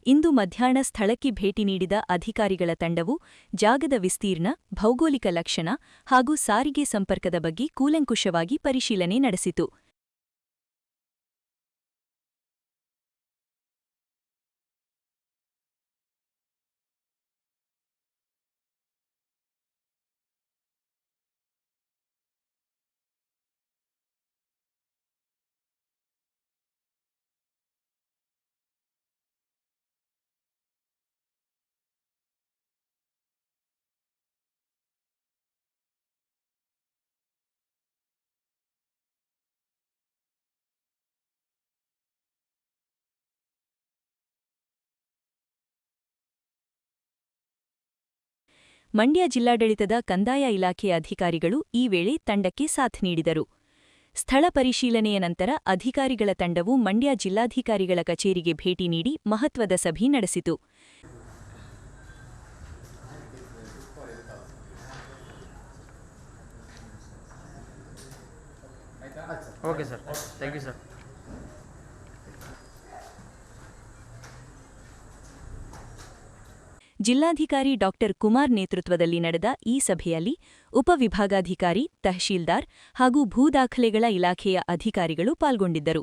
ಇಂದು ಮಧ್ಯಾಹ್ನ ಸ್ಥಳಕ್ಕೆ ಭೇಟಿ ನೀಡಿದ ಅಧಿಕಾರಿಗಳ ತಂಡವು ಜಾಗದ ವಿಸ್ತೀರ್ಣ, ಭೌಗೋಳಿಕ ಲಕ್ಷಣ ಹಾಗೂ ಸಾರಿಗೆ ಸಂಪರ್ಕದ ಬಗ್ಗೆ ಕೂಲಂಕುಷವಾಗಿ ಪರಿಶೀಲನೆ ನಡೆಸಿತು. ಮಂಡ್ಯ ಜಿಲ್ಲಾಡಳಿತದ ಕಂದಾಯ ಇಲಾಖೆ ಅಧಿಕಾರಿಗಳು ಈ ವೇಳೆ ತಂಡಕ್ಕೆ ಸಾಥ್ ನೀಡಿದರು. ಸ್ಥಳ ಪರಿಶೀಲನೆಯ ನಂತರ ಅಧಿಕಾರಿಗಳ ತಂಡವು ಮಂಡ್ಯ ಜಿಲ್ಲಾಧಿಕಾರಿಗಳ ಕಚೇರಿಗೆ ಭೇಟಿ ನೀಡಿ ಮಹತ್ವದ ಸಭೆ ನಡೆಸಿತು. Okay sir, thank you sir. ಜಿಲ್ಲಾಧಿಕಾರಿ ಡಾ. ಕುಮಾರ್ ನೇತೃತ್ವದಲ್ಲಿ ನಡೆದ ಈ ಸಭೆಯಲ್ಲಿ ಉಪವಿಭಾಗಾಧಿಕಾರಿ, ತಹಶೀಲ್ದಾರ್ ಹಾಗೂ ಭೂದಾಖಲೆಗಳ ಇಲಾಖೆಯ ಅಧಿಕಾರಿಗಳು ಪಾಲ್ಗೊಂಡಿದ್ದರು.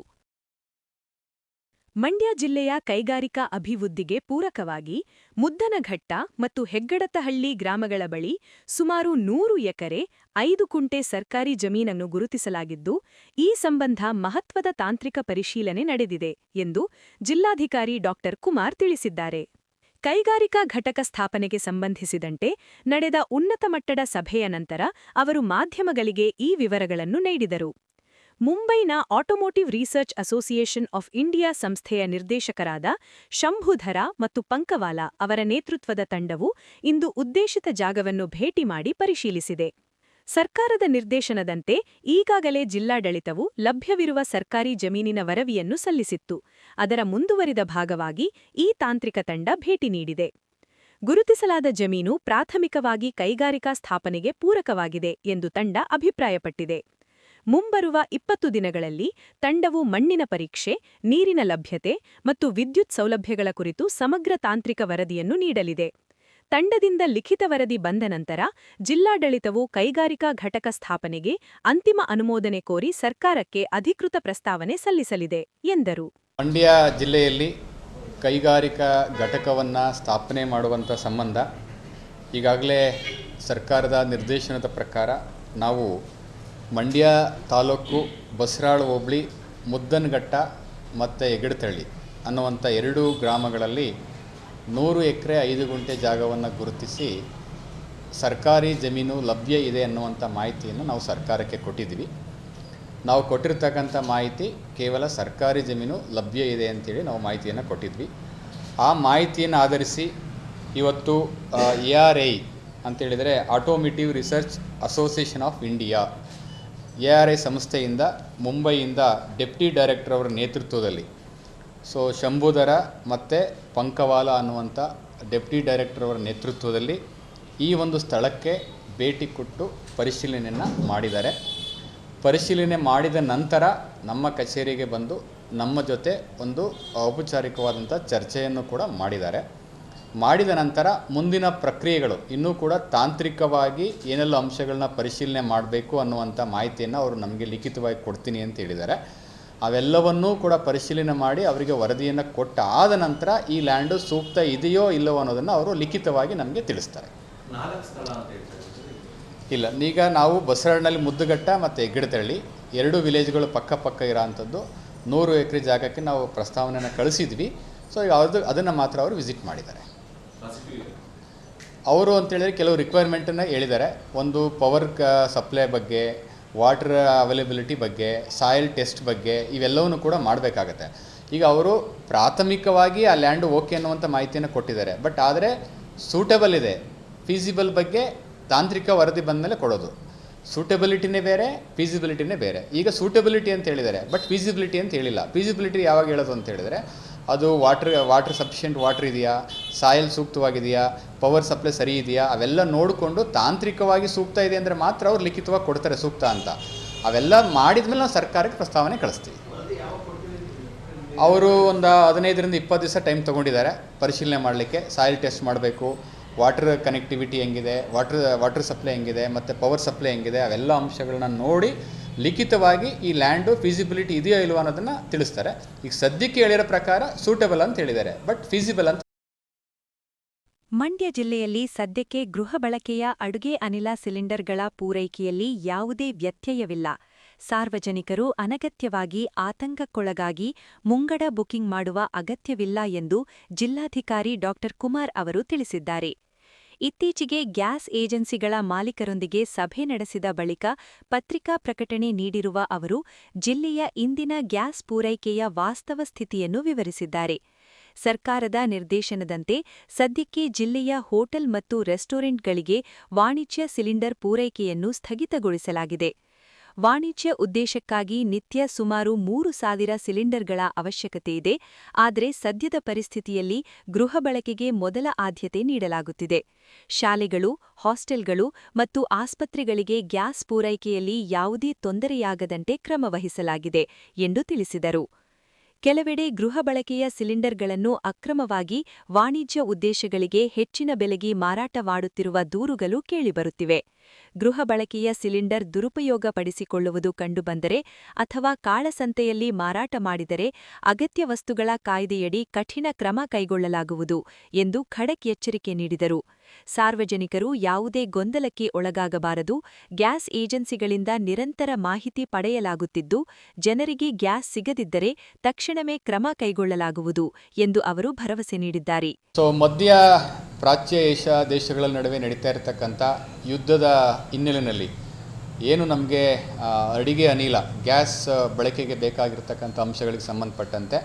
ಮಂಡ್ಯ ಜಿಲ್ಲೆಯ ಕೈಗಾರಿಕಾ ಅಭಿವೃದ್ಧಿಗೆ ಪೂರಕವಾಗಿ ಮುದ್ದನಘಟ್ಟ ಮತ್ತು ಹೆಗ್ಗಡತಹಳ್ಳಿ ಗ್ರಾಮಗಳ ಬಳಿ ಸುಮಾರು 100 ಎಕರೆ 5 ಕುಂಟೆ ಸರ್ಕಾರಿ ಜಮೀನನ್ನು ಗುರುತಿಸಲಾಗಿದ್ದು, ಈ ಸಂಬಂಧ ಮಹತ್ವದ ತಾಂತ್ರಿಕ ಪರಿಶೀಲನೆ ನಡೆದಿದೆ ಎಂದು ಜಿಲ್ಲಾಧಿಕಾರಿ ಡಾ. ಕುಮಾರ್ ತಿಳಿಸಿದ್ದಾರೆ. ಕೈಗಾರಿಕಾ ಘಟಕ ಸ್ಥಾಪನೆಗೆ ಸಂಬಂಧಿಸಿದಂತೆ ನಡೆದ ಉನ್ನತ ಮಟ್ಟದ ಸಭೆಯ ನಂತರ ಅವರು ಮಾಧ್ಯಮಗಳಿಗೆ ಈ ವಿವರಗಳನ್ನು ನೀಡಿದರು. ಮುಂಬೈನ automotive research association of India ಸಂಸ್ಥೆಯ ನಿರ್ದೇಶಕರಾದ ಶಂಭುಧರ ಮತ್ತು ಪಂಕವಾಲ ಅವರ ನೇತೃತ್ವದ ತಂಡವು ಇಂದು ಉದ್ದೇಶಿತ ಜಾಗವನ್ನು ಭೇಟಿ ಮಾಡಿ ಪರಿಶೀಲಿಸಿದೆ. ಸರ್ಕಾರದ ನಿರ್ದೇಶನದಂತೆ ಈಗಾಗಲೇ ಜಿಲ್ಲಾಡಳಿತವು ಲಭ್ಯವಿರುವ ಸರ್ಕಾರಿ ಜಮೀನಿನ ವರದಿಯನ್ನು ಸಲ್ಲಿಸಿತ್ತು. ಅದರ ಮುಂದುವರಿದ ಭಾಗವಾಗಿ ಈ ತಾಂತ್ರಿಕ ತಂಡ ಭೇಟಿ ನೀಡಿದೆ. ಗುರುತಿಸಲಾದ ಜಮೀನು ಪ್ರಾಥಮಿಕವಾಗಿ ಕೈಗಾರಿಕಾ ಸ್ಥಾಪನೆಗೆ ಪೂರಕವಾಗಿದೆ ಎಂದು ತಂಡ ಅಭಿಪ್ರಾಯಪಟ್ಟಿದೆ. ಮುಂಬರುವ 20 ದಿನಗಳಲ್ಲಿ ತಂಡವು ಮಣ್ಣಿನ ಪರೀಕ್ಷೆ, ನೀರಿನ ಲಭ್ಯತೆ ಮತ್ತು ವಿದ್ಯುತ್ ಸೌಲಭ್ಯಗಳ ಕುರಿತು ಸಮಗ್ರ ತಾಂತ್ರಿಕ ವರದಿಯನ್ನು ನೀಡಲಿದೆ. ತಂಡದಿಂದ ಲಿಖಿತ ವರದಿ ಬಂದ ನಂತರ ಜಿಲ್ಲಾಡಳಿತವು ಕೈಗಾರಿಕಾ ಘಟಕ ಸ್ಥಾಪನೆಗೆ ಅಂತಿಮ ಅನುಮೋದನೆ ಕೋರಿ ಸರ್ಕಾರಕ್ಕೆ ಅಧಿಕೃತ ಪ್ರಸ್ತಾವನೆ ಸಲ್ಲಿಸಲಿದೆ ಎಂದರು. ಮಂಡ್ಯ ಜಿಲ್ಲೆಯಲ್ಲಿ ಕೈಗಾರಿಕಾ ಘಟಕವನ್ನು ಸ್ಥಾಪನೆ ಮಾಡುವಂಥ ಸಂಬಂಧ ಈಗಾಗಲೇ ಸರ್ಕಾರದ ನಿರ್ದೇಶನದ ಪ್ರಕಾರ ನಾವು ಮಂಡ್ಯ ತಾಲೂಕು ಬಸರಾಳು ಹೋಬಳಿ ಮುದ್ದನಘಟ್ಟ ಮತ್ತು ಹೆಗ್ಗಡತಹಳ್ಳಿ ಅನ್ನುವಂಥ 2 ಗ್ರಾಮಗಳಲ್ಲಿ 100 ಎಕರೆ 5 ಗುಂಟೆ ಜಾಗವನ್ನು ಗುರುತಿಸಿ ಸರ್ಕಾರಿ ಜಮೀನು ಲಭ್ಯ ಇದೆ ಅನ್ನುವಂಥ ಮಾಹಿತಿಯನ್ನು ನಾವು ಸರ್ಕಾರಕ್ಕೆ ಕೊಟ್ಟಿದ್ವಿ. ನಾವು ಕೊಟ್ಟಿರ್ತಕ್ಕಂಥ ಮಾಹಿತಿ ಕೇವಲ ಸರ್ಕಾರಿ ಜಮೀನು ಲಭ್ಯ ಇದೆ ಅಂತೇಳಿ ನಾವು ಮಾಹಿತಿಯನ್ನು ಕೊಟ್ಟಿದ್ವಿ. ಆ ಮಾಹಿತಿಯನ್ನು ಆಧರಿಸಿ ಇವತ್ತು ARI ಅಂತೇಳಿದರೆ automotive research association of India ARI ಸಂಸ್ಥೆಯಿಂದ ಮುಂಬೈಯಿಂದ ಡೆಪ್ಟಿ ಡೈರೆಕ್ಟರ್ ಅವರ ನೇತೃತ್ವದಲ್ಲಿ ಶಂಭುಧರ ಮತ್ತು ಪಂಕವಾಲ ಅನ್ನುವಂಥ ಡೆಪ್ಟಿ ಡೈರೆಕ್ಟರ್ ಅವರ ನೇತೃತ್ವದಲ್ಲಿ ಈ ಒಂದು ಸ್ಥಳಕ್ಕೆ ಭೇಟಿ ಕೊಟ್ಟು ಪರಿಶೀಲನೆಯನ್ನು ಮಾಡಿದ್ದಾರೆ. ಪರಿಶೀಲನೆ ಮಾಡಿದ ನಂತರ ನಮ್ಮ ಕಚೇರಿಗೆ ಬಂದು ನಮ್ಮ ಜೊತೆ ಒಂದು ಔಪಚಾರಿಕವಾದಂಥ ಚರ್ಚೆಯನ್ನು ಕೂಡ ಮಾಡಿದ್ದಾರೆ. ಮಾಡಿದ ನಂತರ ಮುಂದಿನ ಪ್ರಕ್ರಿಯೆಗಳು ಇನ್ನೂ ಕೂಡ ತಾಂತ್ರಿಕವಾಗಿ ಏನೆಲ್ಲ ಅಂಶಗಳನ್ನ ಪರಿಶೀಲನೆ ಮಾಡಬೇಕು ಅನ್ನುವಂಥ ಮಾಹಿತಿಯನ್ನು ಅವರು ನಮಗೆ ಲಿಖಿತವಾಗಿ ಕೊಡ್ತೀನಿ ಅಂತ ಹೇಳಿದ್ದಾರೆ. ಅವೆಲ್ಲವನ್ನೂ ಕೂಡ ಪರಿಶೀಲನೆ ಮಾಡಿ ಅವರಿಗೆ ವರದಿಯನ್ನು ಕೊಟ್ಟಾದ ನಂತರ ಈ ಲ್ಯಾಂಡು ಸೂಕ್ತ ಇದೆಯೋ ಇಲ್ಲವೋ ಅನ್ನೋದನ್ನು ಅವರು ಲಿಖಿತವಾಗಿ ನಮಗೆ ತಿಳಿಸ್ತಾರೆ. ಇಲ್ಲ, ಈಗ ನಾವು ಬಸರಳ್ಳಿ ಮುದ್ದುಘಟ್ಟ ಮತ್ತು ಹೆಗ್ಗಡತಳ್ಳಿ 2 ವಿಲೇಜ್ಗಳು ಪಕ್ಕ ಇರೋ ಅಂಥದ್ದು 100 ಎಕರೆ ಜಾಗಕ್ಕೆ ನಾವು ಪ್ರಸ್ತಾವನೆಯನ್ನು ಕಳಿಸಿದ್ವಿ. ಈಗ ಅದನ್ನು ಮಾತ್ರ ಅವರು ವಿಸಿಟ್ ಮಾಡಿದ್ದಾರೆ. ಅವರು ಅಂತೇಳಿದರೆ ಕೆಲವು ರಿಕ್ವೈರ್ಮೆಂಟನ್ನು ಹೇಳಿದ್ದಾರೆ. ಒಂದು ಪವರ್ ಸಪ್ಲೈ ಬಗ್ಗೆ, ವಾಟರ್ ಅವೈಲೇಬಿಲಿಟಿ ಬಗ್ಗೆ, ಸಾಯಿಲ್ ಟೆಸ್ಟ್ ಬಗ್ಗೆ ಇವೆಲ್ಲವನ್ನೂ ಕೂಡ ಮಾಡಬೇಕಾಗತ್ತೆ. ಈಗ ಅವರು ಪ್ರಾಥಮಿಕವಾಗಿ ಆ ಲ್ಯಾಂಡು ಓಕೆ ಅನ್ನುವಂಥ ಮಾಹಿತಿಯನ್ನು ಕೊಟ್ಟಿದ್ದಾರೆ. ಬಟ್ ಆದರೆ ಸೂಟೇಬಲ್ ಇದೆ, ಫೀಸಿಬಲ್ ಬಗ್ಗೆ ತಾಂತ್ರಿಕ ವರದಿ ಬಂದ ಮೇಲೆ ಕೊಡೋದು. ಸೂಟೆಬಿಲಿಟಿನೇ ಬೇರೆ, ಫೀಸಿಬಿಲಿಟಿನೇ ಬೇರೆ. ಈಗ ಸೂಟೆಬಿಲಿಟಿ ಅಂತ ಹೇಳಿದ್ದಾರೆ, ಬಟ್ ಫೀಸಿಬಿಲಿಟಿ ಅಂತ ಹೇಳಿಲ್ಲ. ಫೀಸಿಬಿಲಿಟಿ ಯಾವಾಗ ಹೇಳೋದು ಅಂತ ಹೇಳಿದರೆ ಅದು ವಾಟರ್ ಸಫಿಷಿಯೆಂಟ್ ವಾಟರ್ ಇದೆಯಾ, ಸಾಯಿಲ್ ಸೂಕ್ತವಾಗಿದೆಯಾ, ಪವರ್ ಸಪ್ಲೈ ಸರಿ ಇದೆಯಾ, ಅವೆಲ್ಲ ನೋಡಿಕೊಂಡು ತಾಂತ್ರಿಕವಾಗಿ ಸೂಕ್ತ ಇದೆ ಅಂದರೆ ಮಾತ್ರ ಅವ್ರು ಲಿಖಿತವಾಗಿ ಕೊಡ್ತಾರೆ ಸೂಕ್ತ ಅಂತ. ಅವೆಲ್ಲ ಮಾಡಿದ ಮೇಲೆ ನಾವು ಸರ್ಕಾರಕ್ಕೆ ಪ್ರಸ್ತಾವನೆ ಕಳಿಸ್ತೀವಿ. ಅವರು ಒಂದು 15ರಿಂದ 20 ದಿವಸ ಟೈಮ್ ತೊಗೊಂಡಿದ್ದಾರೆ ಪರಿಶೀಲನೆ ಮಾಡಲಿಕ್ಕೆ. ಸಾಯಿಲ್ ಟೆಸ್ಟ್ ಮಾಡಬೇಕು, ವಾಟರ್ ಕನೆಕ್ಟಿವಿಟಿ ಹೆಂಗಿದೆ, ವಾಟರ್ ಸಪ್ಲೈ ಹೆಂಗಿದೆ ಮತ್ತು ಪವರ್ ಸಪ್ಲೈ ಹೆಂಗಿದೆ, ಅವೆಲ್ಲ ಅಂಶಗಳನ್ನ ನೋಡಿ ಲಿಖಿತವಾಗಿ ಈ ಲ್ಯಾಂಡು ಫೀಸಿಬಿಲಿಟಿ ಇದೆಯೋ ಇಲ್ವೋ ಅನ್ನೋದನ್ನು ತಿಳಿಸ್ತಾರೆ. ಈಗ ಸದ್ಯಕ್ಕೆ ಹೇಳಿರೋ ಪ್ರಕಾರ ಸೂಟೇಬಲ್ ಅಂತ ಹೇಳಿದ್ದಾರೆ, ಬಟ್ ಫೀಸಿಬಲ್ ಅಂತ. ಮಂಡ್ಯ ಜಿಲ್ಲೆಯಲ್ಲಿ ಸದ್ಯಕ್ಕೆ ಗೃಹ ಬಳಕೆಯ ಅಡುಗೆ ಅನಿಲ ಸಿಲಿಂಡರ್ಗಳ ಪೂರೈಕೆಯಲ್ಲಿ ಯಾವುದೇ ವ್ಯತ್ಯಯವಿಲ್ಲ. ಸಾರ್ವಜನಿಕರು ಅನಗತ್ಯವಾಗಿ ಆತಂಕಕ್ಕೊಳಗಾಗಿ ಮುಂಗಡ ಬುಕಿಂಗ್ ಮಾಡುವ ಅಗತ್ಯವಿಲ್ಲ ಎಂದು ಜಿಲ್ಲಾಧಿಕಾರಿ ಡಾ ಕುಮಾರ್ ಅವರು ತಿಳಿಸಿದ್ದಾರೆ. ಇತ್ತೀಚೆಗೆ ಗ್ಯಾಸ್ ಏಜೆನ್ಸಿಗಳ ಮಾಲೀಕರೊಂದಿಗೆ ಸಭೆ ನಡೆಸಿದ ಬಳಿಕ ಪತ್ರಿಕಾ ಪ್ರಕಟಣೆ ನೀಡಿರುವ ಅವರು ಜಿಲ್ಲೆಯ ಇಂದಿನ ಗ್ಯಾಸ್ ಪೂರೈಕೆಯ ವಾಸ್ತವ ಸ್ಥಿತಿಯನ್ನು ವಿವರಿಸಿದ್ದಾರೆ. ಸರ್ಕಾರದ ನಿರ್ದೇಶನದಂತೆ ಸದ್ಯಕ್ಕೆ ಜಿಲ್ಲೆಯ ಹೋಟೆಲ್ ಮತ್ತು ರೆಸ್ಟೋರೆಂಟ್ಗಳಿಗೆ ವಾಣಿಜ್ಯ ಸಿಲಿಂಡರ್ ಪೂರೈಕೆಯನ್ನು ಸ್ಥಗಿತಗೊಳಿಸಲಾಗಿದೆ. ವಾಣಿಜ್ಯ ಉದ್ದೇಶಕ್ಕಾಗಿ ನಿತ್ಯ ಸುಮಾರು 3,000 ಸಿಲಿಂಡರ್ಗಳ ಅವಶ್ಯಕತೆಯಿದೆ. ಆದರೆ ಸದ್ಯದ ಪರಿಸ್ಥಿತಿಯಲ್ಲಿ ಗೃಹ ಬಳಕೆಗೆ ಮೊದಲ ಆದ್ಯತೆ ನೀಡಲಾಗುತ್ತಿದೆ. ಶಾಲೆಗಳು, ಹಾಸ್ಟೆಲ್ಗಳು ಮತ್ತು ಆಸ್ಪತ್ರೆಗಳಿಗೆ ಗ್ಯಾಸ್ ಪೂರೈಕೆಯಲ್ಲಿ ಯಾವುದೇ ತೊಂದರೆಯಾಗದಂತೆ ಕ್ರಮ ವಹಿಸಲಾಗಿದೆ ಎಂದು ತಿಳಿಸಿದರು. ಕೆಲವೆಡೆ ಗೃಹ ಬಳಕೆಯ ಸಿಲಿಂಡರ್ಗಳನ್ನು ಅಕ್ರಮವಾಗಿ ವಾಣಿಜ್ಯ ಉದ್ದೇಶಗಳಿಗೆ ಹೆಚ್ಚಿನ ಬೆಲೆಗೆ ಮಾರಾಟ ಮಾಡುತ್ತಿರುವ ದೂರುಗಳು ಕೇಳಿಬರುತ್ತಿವೆ. ಗೃಹ ಬಳಕೆಯ ಸಿಲಿಂಡರ್ ದುರುಪಯೋಗಪಡಿಸಿಕೊಳ್ಳುವುದು ಕಂಡುಬಂದರೆ ಅಥವಾ ಕಾಳಸಂತೆಯಲ್ಲಿ ಮಾರಾಟ ಮಾಡಿದರೆ ಅಗತ್ಯ ವಸ್ತುಗಳ ಕಾಯ್ದೆಯಡಿ ಕಠಿಣ ಕ್ರಮ ಕೈಗೊಳ್ಳಲಾಗುವುದು ಎಂದು ಖಡಕ್ ಎಚ್ಚರಿಕೆ ನೀಡಿದರು. ಸಾರ್ವಜನಿಕರು ಯಾವುದೇ ಗೊಂದಲಕ್ಕೆ ಒಳಗಾಗಬಾರದು. ಗ್ಯಾಸ್ ಏಜೆನ್ಸಿಗಳಿಂದ ನಿರಂತರ ಮಾಹಿತಿ ಪಡೆಯಲಾಗುತ್ತಿದ್ದು, ಜನರಿಗೆ ಗ್ಯಾಸ್ ಸಿಗದಿದ್ದರೆ ತಕ್ಷಣವೇ ಕ್ರಮ ಕೈಗೊಳ್ಳಲಾಗುವುದು ಎಂದು ಅವರು ಭರವಸೆ ನೀಡಿದ್ದಾರೆ. ಮಧ್ಯ ಪ್ರಾಚ್ಯ ಏಷ್ಯಾ ದೇಶಗಳ ನಡುವೆ ನಡೀತಾ ಇರತಕ್ಕಂಥ ಯುದ್ಧದ ಹಿನ್ನೆಲೆಯಲ್ಲಿ ಏನು ನಮಗೆ ಅಡಿಗೆ ಅನಿಲ ಗ್ಯಾಸ್ ಬಳಕೆಗೆ ಬೇಕಾಗಿರ್ತಕ್ಕಂಥ ಅಂಶಗಳಿಗೆ ಸಂಬಂಧಪಟ್ಟಂತೆ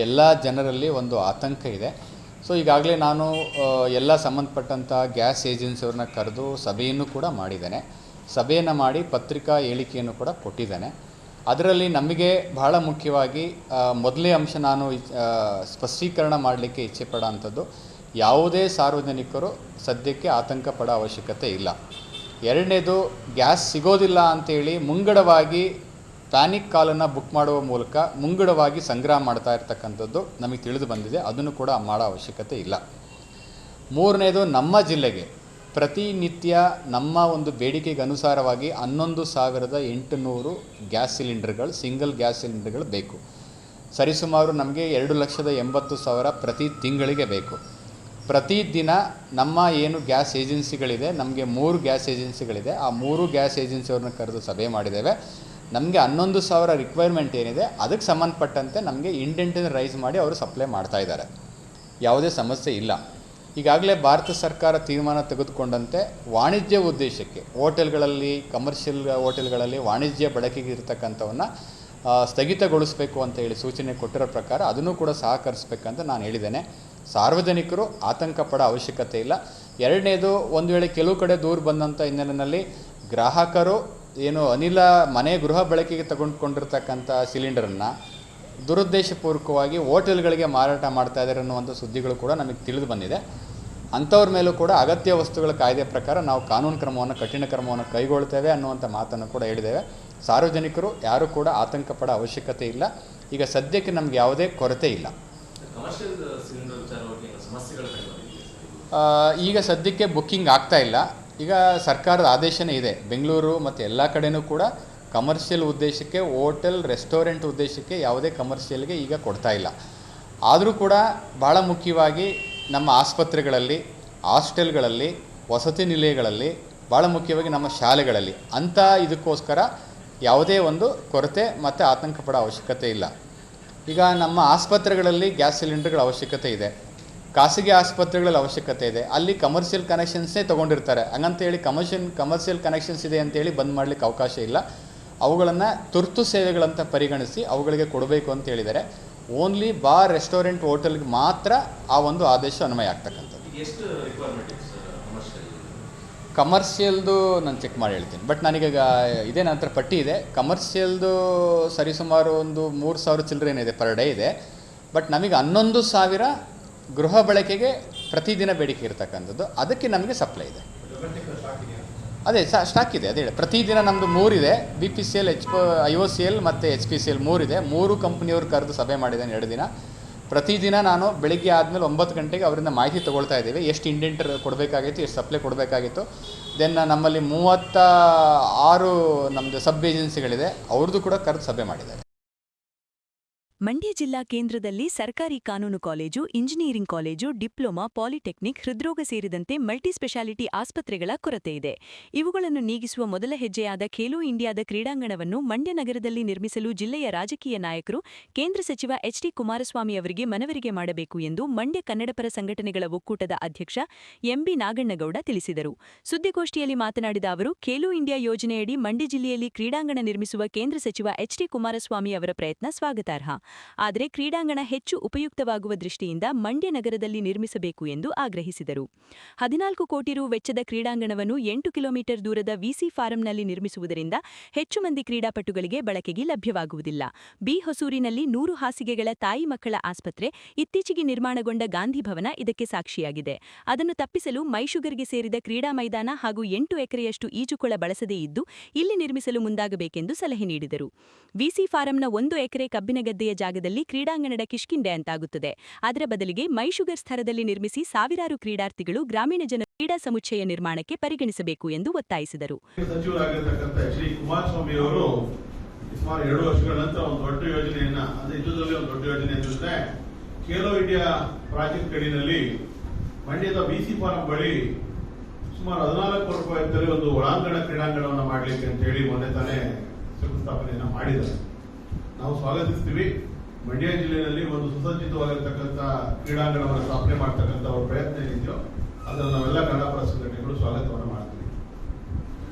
ಎಲ್ಲ ಜನರಲ್ಲಿ ಒಂದು ಆತಂಕ ಇದೆ. ಈಗಾಗಲೇ ನಾನು ಎಲ್ಲ ಸಂಬಂಧಪಟ್ಟಂಥ ಗ್ಯಾಸ್ ಏಜೆನ್ಸಿಯವ್ರನ್ನ ಕರೆದು ಸಭೆಯನ್ನು ಕೂಡ ಮಾಡಿದ್ದೇನೆ. ಸಭೆಯನ್ನು ಮಾಡಿ ಪತ್ರಿಕಾ ಹೇಳಿಕೆಯನ್ನು ಕೂಡ ಕೊಟ್ಟಿದ್ದೇನೆ. ಅದರಲ್ಲಿ ನಮಗೆ ಬಹಳ ಮುಖ್ಯವಾಗಿ ಮೊದಲನೇ ಅಂಶ ನಾನು ಸ್ಪಷ್ಟೀಕರಣ ಮಾಡಲಿಕ್ಕೆ ಇಚ್ಛೆ ಪಡೋಂಥದ್ದು, ಯಾವುದೇ ಸಾರ್ವಜನಿಕರು ಸದ್ಯಕ್ಕೆ ಆತಂಕ ಪಡೋ ಅವಶ್ಯಕತೆ ಇಲ್ಲ. ಎರಡನೇದು, ಗ್ಯಾಸ್ ಸಿಗೋದಿಲ್ಲ ಅಂತೇಳಿ ಮುಂಗಡವಾಗಿ ಪ್ಯಾನಿಕ್ ಕಾಲನ್ನು ಬುಕ್ ಮಾಡುವ ಮೂಲಕ ಮುಂಗಡವಾಗಿ ಸಂಗ್ರಹ ಮಾಡ್ತಾ ಇರ್ತಕ್ಕಂಥದ್ದು ನಮಗೆ ತಿಳಿದು ಬಂದಿದೆ. ಅದನ್ನು ಕೂಡ ಮಾಡೋ ಅವಶ್ಯಕತೆ ಇಲ್ಲ. ಮೂರನೇದು, ನಮ್ಮ ಜಿಲ್ಲೆಗೆ ಪ್ರತಿನಿತ್ಯ ನಮ್ಮ ಒಂದು ಬೇಡಿಕೆಗೆ ಅನುಸಾರವಾಗಿ 11,800 ಗ್ಯಾಸ್ ಸಿಲಿಂಡರ್ಗಳು, ಸಿಂಗಲ್ ಗ್ಯಾಸ್ ಸಿಲಿಂಡರ್ಗಳು ಬೇಕು. ಸರಿಸುಮಾರು ನಮಗೆ 2,80,000 ಪ್ರತಿ ತಿಂಗಳಿಗೆ ಬೇಕು. ಪ್ರತಿದಿನ ನಮ್ಮ ಏನು ಗ್ಯಾಸ್ ಏಜೆನ್ಸಿಗಳಿದೆ, ನಮಗೆ 3 ಗ್ಯಾಸ್ ಏಜೆನ್ಸಿಗಳಿದೆ, ಆ 3 ಗ್ಯಾಸ್ ಏಜೆನ್ಸಿಯವ್ರನ್ನ ಕರೆದು ಸಭೆ ಮಾಡಿದ್ದೇವೆ. ನಮಗೆ 11,000 ರಿಕ್ವೈರ್ಮೆಂಟ್ ಏನಿದೆ ಅದಕ್ಕೆ ಸಂಬಂಧಪಟ್ಟಂತೆ ನಮಗೆ ಇಂಡೆಂಟನ್ನು ರೈಸ್ ಮಾಡಿ ಅವರು ಸಪ್ಲೈ ಮಾಡ್ತಾ ಇದ್ದಾರೆ. ಯಾವುದೇ ಸಮಸ್ಯೆ ಇಲ್ಲ. ಈಗಾಗಲೇ ಭಾರತ ಸರ್ಕಾರ ತೀರ್ಮಾನ ತೆಗೆದುಕೊಂಡಂತೆ ವಾಣಿಜ್ಯ ಉದ್ದೇಶಕ್ಕೆ ಹೋಟೆಲ್ಗಳಲ್ಲಿ, ಕಮರ್ಷಿಯಲ್ ಹೋಟೆಲ್ಗಳಲ್ಲಿ ವಾಣಿಜ್ಯ ಬಳಕೆಗೆ ಇರತಕ್ಕಂಥವನ್ನು ಸ್ಥಗಿತಗೊಳಿಸಬೇಕು ಅಂತ ಹೇಳಿ ಸೂಚನೆ ಕೊಟ್ಟಿರೋ ಪ್ರಕಾರ ಅದನ್ನು ಕೂಡ ಸಹಕರಿಸಬೇಕಂತ ನಾನು ಹೇಳಿದ್ದೇನೆ. ಸಾರ್ವಜನಿಕರು ಆತಂಕ ಪಡೋ ಅವಶ್ಯಕತೆ ಇಲ್ಲ. ಎರಡನೇದು, ಒಂದು ವೇಳೆ ಕೆಲವು ಕಡೆ ದೂರು ಬಂದಂಥ ಹಿನ್ನೆಲೆಯಲ್ಲಿ ಗ್ರಾಹಕರು ಏನು ಅನಿಲ ಮನೆ ಗೃಹ ಬಳಕೆಗೆ ತಗೊಂಡ್ಕೊಂಡಿರ್ತಕ್ಕಂಥ ಸಿಲಿಂಡರನ್ನು ದುರುದ್ದೇಶಪೂರ್ವಕವಾಗಿ ಹೋಟೆಲ್ಗಳಿಗೆ ಮಾರಾಟ ಮಾಡ್ತಾ ಇದ್ದಾರೆ ಅನ್ನುವಂಥ ಸುದ್ದಿಗಳು ಕೂಡ ನಮಗೆ ತಿಳಿದು ಬಂದಿದೆ. ಅಂಥವ್ರ ಮೇಲೂ ಕೂಡ ಅಗತ್ಯ ವಸ್ತುಗಳ ಕಾಯ್ದೆ ಪ್ರಕಾರ ನಾವು ಕಾನೂನು ಕ್ರಮವನ್ನು, ಕಠಿಣ ಕ್ರಮವನ್ನು ಕೈಗೊಳ್ತೇವೆ ಅನ್ನುವಂಥ ಮಾತನ್ನು ಕೂಡ ಹೇಳಿದ್ದೇವೆ. ಸಾರ್ವಜನಿಕರು ಯಾರೂ ಕೂಡ ಆತಂಕ ಪಡೋ ಅವಶ್ಯಕತೆ ಇಲ್ಲ. ಈಗ ಸದ್ಯಕ್ಕೆ ನಮಗೆ ಯಾವುದೇ ಕೊರತೆ ಇಲ್ಲ. ಈಗ ಸದ್ಯಕ್ಕೆ ಬುಕ್ಕಿಂಗ್ ಆಗ್ತಾ ಇಲ್ಲ. ಈಗ ಸರ್ಕಾರದ ಆದೇಶನೇ ಇದೆ, ಬೆಂಗಳೂರು ಮತ್ತು ಎಲ್ಲ ಕಡೆಯೂ ಕೂಡ ಕಮರ್ಷಿಯಲ್ ಉದ್ದೇಶಕ್ಕೆ, ಹೋಟೆಲ್ ರೆಸ್ಟೋರೆಂಟ್ ಉದ್ದೇಶಕ್ಕೆ ಯಾವುದೇ ಕಮರ್ಷಿಯಲ್ಗೆ ಈಗ ಕೊಡ್ತಾ ಇಲ್ಲ. ಆದರೂ ಕೂಡ ಭಾಳ ಮುಖ್ಯವಾಗಿ ನಮ್ಮ ಆಸ್ಪತ್ರೆಗಳಲ್ಲಿ, ಹಾಸ್ಟೆಲ್ಗಳಲ್ಲಿ, ವಸತಿ ನಿಲಯಗಳಲ್ಲಿ, ಭಾಳ ಮುಖ್ಯವಾಗಿ ನಮ್ಮ ಶಾಲೆಗಳಲ್ಲಿ ಅಂಥ ಇದಕ್ಕೋಸ್ಕರ ಯಾವುದೇ ಒಂದು ಕೊರತೆ ಮತ್ತು ಆತಂಕ ಪಡೋ ಅವಶ್ಯಕತೆ ಇಲ್ಲ. ಈಗ ನಮ್ಮ ಆಸ್ಪತ್ರೆಗಳಲ್ಲಿ ಗ್ಯಾಸ್ ಸಿಲಿಂಡರ್ಗಳ ಅವಶ್ಯಕತೆ ಇದೆ, ಖಾಸಗಿ ಆಸ್ಪತ್ರೆಗಳಲ್ಲಿ ಅವಶ್ಯಕತೆ ಇದೆ. ಅಲ್ಲಿ ಕಮರ್ಷಿಯಲ್ ಕನೆಕ್ಷನ್ಸೇ ತೊಗೊಂಡಿರ್ತಾರೆ. ಹಂಗಂತೇಳಿ ಕಮರ್ಷಿಯಲ್ ಕನೆಕ್ಷನ್ಸ್ ಇದೆ ಅಂತೇಳಿ ಬಂದ್ ಮಾಡಲಿಕ್ಕೆ ಅವಕಾಶ ಇಲ್ಲ. ಅವುಗಳನ್ನು ತುರ್ತು ಸೇವೆಗಳಂತ ಪರಿಗಣಿಸಿ ಅವುಗಳಿಗೆ ಕೊಡಬೇಕು ಅಂತ ಹೇಳಿದ್ದಾರೆ. ಓನ್ಲಿ ಬಾರ್, ರೆಸ್ಟೋರೆಂಟ್, ಹೋಟೆಲ್ಗೆ ಮಾತ್ರ ಆ ಒಂದು ಆದೇಶ ಅನ್ವಯ ಆಗ್ತಕ್ಕಂಥದ್ದು. ಕಮರ್ಷಿಯಲ್ದು ನಾನು ಚೆಕ್ ಮಾಡಿ ಹೇಳ್ತೀನಿ, ಬಟ್ ನನಗೀಗ ಇದೇ ನನ್ನ ಹತ್ರ ಪಟ್ಟಿ ಇದೆ. ಕಮರ್ಷಿಯಲ್ದು ಸರಿಸುಮಾರು ಒಂದು 3,000 ಚಿಲ್ಲರೆ ಏನಿದೆ ಪರ್ ಡೇ ಇದೆ. ಬಟ್ ನಮಗೆ 11,000 ಗೃಹ ಬಳಕೆಗೆ ಪ್ರತಿದಿನ ಬೇಡಿಕೆ ಇರತಕ್ಕಂಥದ್ದು. ಅದಕ್ಕೆ ನಮಗೆ ಸಪ್ಲೈ ಇದೆ. ಅದೇ ಸ್ಟಾಕ್ ಇದೆ, ಅದೇ ಹೇಳಿ. ಪ್ರತಿದಿನ ನಮ್ಮದು 3 ಇದೆ, BPCL, IOCL ಮತ್ತು HPCL 3 ಇದೆ. 3 ಕಂಪ್ನಿಯವ್ರು ಕರೆದು ಸಭೆ ಮಾಡಿದ್ದೇನೆ 2 ದಿನ. ಪ್ರತಿದಿನ ನಾನು ಬೆಳಿಗ್ಗೆ ಆದಮೇಲೆ 9 ಗಂಟೆಗೆ ಅವರಿಂದ ಮಾಹಿತಿ ತೊಗೊಳ್ತಾ ಇದ್ದೀವಿ. ಎಷ್ಟು ಇಂಡೆಂಟರ್ ಕೊಡಬೇಕಾಗಿತ್ತು, ಎಷ್ಟು ಸಪ್ಲೈ ಕೊಡಬೇಕಾಗಿತ್ತು. ದೆನ್ ನಮ್ಮಲ್ಲಿ 36 ನಮ್ಮದು ಸಬ್ ಏಜೆನ್ಸಿಗಳಿದೆ, ಅವ್ರದ್ದು ಕೂಡ ಕರೆದು ಸಭೆ ಮಾಡಿದ್ದಾರೆ. ಮಂಡ್ಯ ಜಿಲ್ಲಾ ಕೇಂದ್ರದಲ್ಲಿ ಸರ್ಕಾರಿ ಕಾನೂನು college, engineering college, diploma, polytechnic, ಹೃದ್ರೋಗ ಸೇರಿದಂತೆ ಮಲ್ಟಿಸ್ಪೆಷಾಲಿಟಿ ಆಸ್ಪತ್ರೆಗಳ ಕೊರತೆ ಇದೆ. ಇವುಗಳನ್ನು ನೀಗಿಸುವ ಮೊದಲ ಹೆಜ್ಜೆಯಾದ ಖೇಲೋ ಇಂಡಿಯಾದ ಕ್ರೀಡಾಂಗಣವನ್ನು ಮಂಡ್ಯ ನಗರದಲ್ಲಿ ನಿರ್ಮಿಸಲು ಜಿಲ್ಲೆಯ ರಾಜಕೀಯ ನಾಯಕರು ಕೇಂದ್ರ ಸಚಿವ HD ಕುಮಾರಸ್ವಾಮಿ ಅವರಿಗೆ ಮನವರಿಕೆ ಮಾಡಬೇಕು ಎಂದು ಮಂಡ್ಯ ಕನ್ನಡಪರ ಸಂಘಟನೆಗಳ ಒಕ್ಕೂಟದ ಅಧ್ಯಕ್ಷ MB ನಾಗಣ್ಣಗೌಡ ತಿಳಿಸಿದರು. ಸುದ್ದಿಗೋಷ್ಠಿಯಲ್ಲಿ ಮಾತನಾಡಿದ ಅವರು, ಖೇಲೋ ಇಂಡಿಯಾ ಯೋಜನೆಯಡಿ ಮಂಡ್ಯ ಜಿಲ್ಲೆಯಲ್ಲಿ ಕ್ರೀಡಾಂಗಣ ನಿರ್ಮಿಸುವ ಕೇಂದ್ರ ಸಚಿವ HD ಕುಮಾರಸ್ವಾಮಿ ಅವರ ಪ್ರಯತ್ನ ಸ್ವಾಗತಾರ್ಹ. ಆದರೆ ಕ್ರೀಡಾಂಗಣ ಹೆಚ್ಚು ಉಪಯುಕ್ತವಾಗುವ ದೃಷ್ಟಿಯಿಂದ ಮಂಡ್ಯ ನಗರದಲ್ಲಿ ನಿರ್ಮಿಸಬೇಕು ಎಂದು ಆಗ್ರಹಿಸಿದರು. 14 ಕೋಟಿ ರು ವೆಚ್ಚದ ಕ್ರೀಡಾಂಗಣವನ್ನು 8 ಕಿಲೋಮೀಟರ್ ದೂರದ VC ಫಾರಂನಲ್ಲಿ ನಿರ್ಮಿಸುವುದರಿಂದ ಹೆಚ್ಚು ಮಂದಿ ಕ್ರೀಡಾಪಟುಗಳಿಗೆ ಬಳಕೆಗೆ ಲಭ್ಯವಾಗುವುದಿಲ್ಲ. ಬಿ ಹೊಸೂರಿನಲ್ಲಿ 100 ಹಾಸಿಗೆಗಳ ತಾಯಿ ಮಕ್ಕಳ ಆಸ್ಪತ್ರೆ, ಇತ್ತೀಚೆಗೆ ನಿರ್ಮಾಣಗೊಂಡ ಗಾಂಧಿ ಭವನ ಇದಕ್ಕೆ ಸಾಕ್ಷಿಯಾಗಿದೆ. ಅದನ್ನು ತಪ್ಪಿಸಲು ಮೈಶುಗರ್ಗೆ ಸೇರಿದ ಕ್ರೀಡಾ ಮೈದಾನ ಹಾಗೂ 8 ಎಕರೆಯಷ್ಟು ಈಜುಕೊಳ ಬಳಸದೇ ಇದ್ದು ಇಲ್ಲಿ ನಿರ್ಮಿಸಲು ಮುಂದಾಗಬೇಕೆಂದು ಸಲಹೆ ನೀಡಿದರು. VC ಫಾರಂನ 1 ಎಕರೆ ಕಬ್ಬಿನ ಗದ್ದೆಯ ಜಾಗದಲ್ಲಿ ಕ್ರೀಡಾಂಗಣದ ಕಿಷ್ಕಿಂಡೆ ಅಂತಾಗುತ್ತದೆ. ಅದರ ಬದಲಿಗೆ ಮೈಶುಗರ್ ಸ್ಥಳದಲ್ಲಿ ನಿರ್ಮಿಸಿ ಸಾವಿರಾರು ಕ್ರೀಡಾರ್ಥಿಗಳು, ಗ್ರಾಮೀಣ ಜನರು ಕ್ರೀಡಾ ಸಮುಚ್ಚಯ ನಿರ್ಮಾಣಕ್ಕೆ ಪರಿಗಣಿಸಬೇಕು ಎಂದು ಒತ್ತಾಯಿಸಿದರು. ಸಚಿವರಾಗಿರ್ತಕ್ಕಂಥ HD ಕುಮಾರಸ್ವಾಮಿ ಅವರು ಸುಮಾರು 2 ವರ್ಷಗಳ ನಂತರ ಒಂದು ದೊಡ್ಡ ಯೋಜನೆಯನ್ನ, ಅಂದ್ರೆ ಯುದ್ಧದಲ್ಲಿ ಒಂದು ದೊಡ್ಡ ಯೋಜನೆ ಅಂತಂದ್ರೆ ಖೇಲೋ ಇಂಡಿಯಾ ಪ್ರಾಜೆಕ್ಟ್ ಅಡಿನಲ್ಲಿ ಮಂಡ್ಯದ VC ಫಾರಂ ಬಳಿ ಸುಮಾರು 14 ಕೋಟಿ ರೂಪಾಯಿ ಒಂದು ಒಳಾಂಗಣ ಕ್ರೀಡಾಂಗಣವನ್ನು ಮಾಡಲಿಕ್ಕೆ ಅಂತ ಹೇಳಿ ಮೊನ್ನೆ ತಾನೇ ಶಂಕುಸ್ಥಾಪನೆಯನ್ನ ಮಾಡಿದ್ದಾರೆ. ನಾವು ಸ್ವಾಗತಿಸ್ತೀವಿ. ಮಂಡ್ಯ ಜಿಲ್ಲೆಯಲ್ಲಿ ಒಂದು ಸುಸಜ್ಜಿತವಾಗಿರ್ತಕ್ಕಂಥ ಕ್ರೀಡಾಂಗಣವನ್ನು ಸ್ಥಾಪನೆ ಮಾಡ್ತಕ್ಕಂಥ ಅವ್ರ ಪ್ರಯತ್ನ ಏನಿದೆಯೋ ಅದನ್ನು ನಾವೆಲ್ಲ ಕನ್ನಡಪರ ಸಂಘಟನೆಗಳು ಸ್ವಾಗತವನ್ನು ಮಾಡ್ತೀವಿ.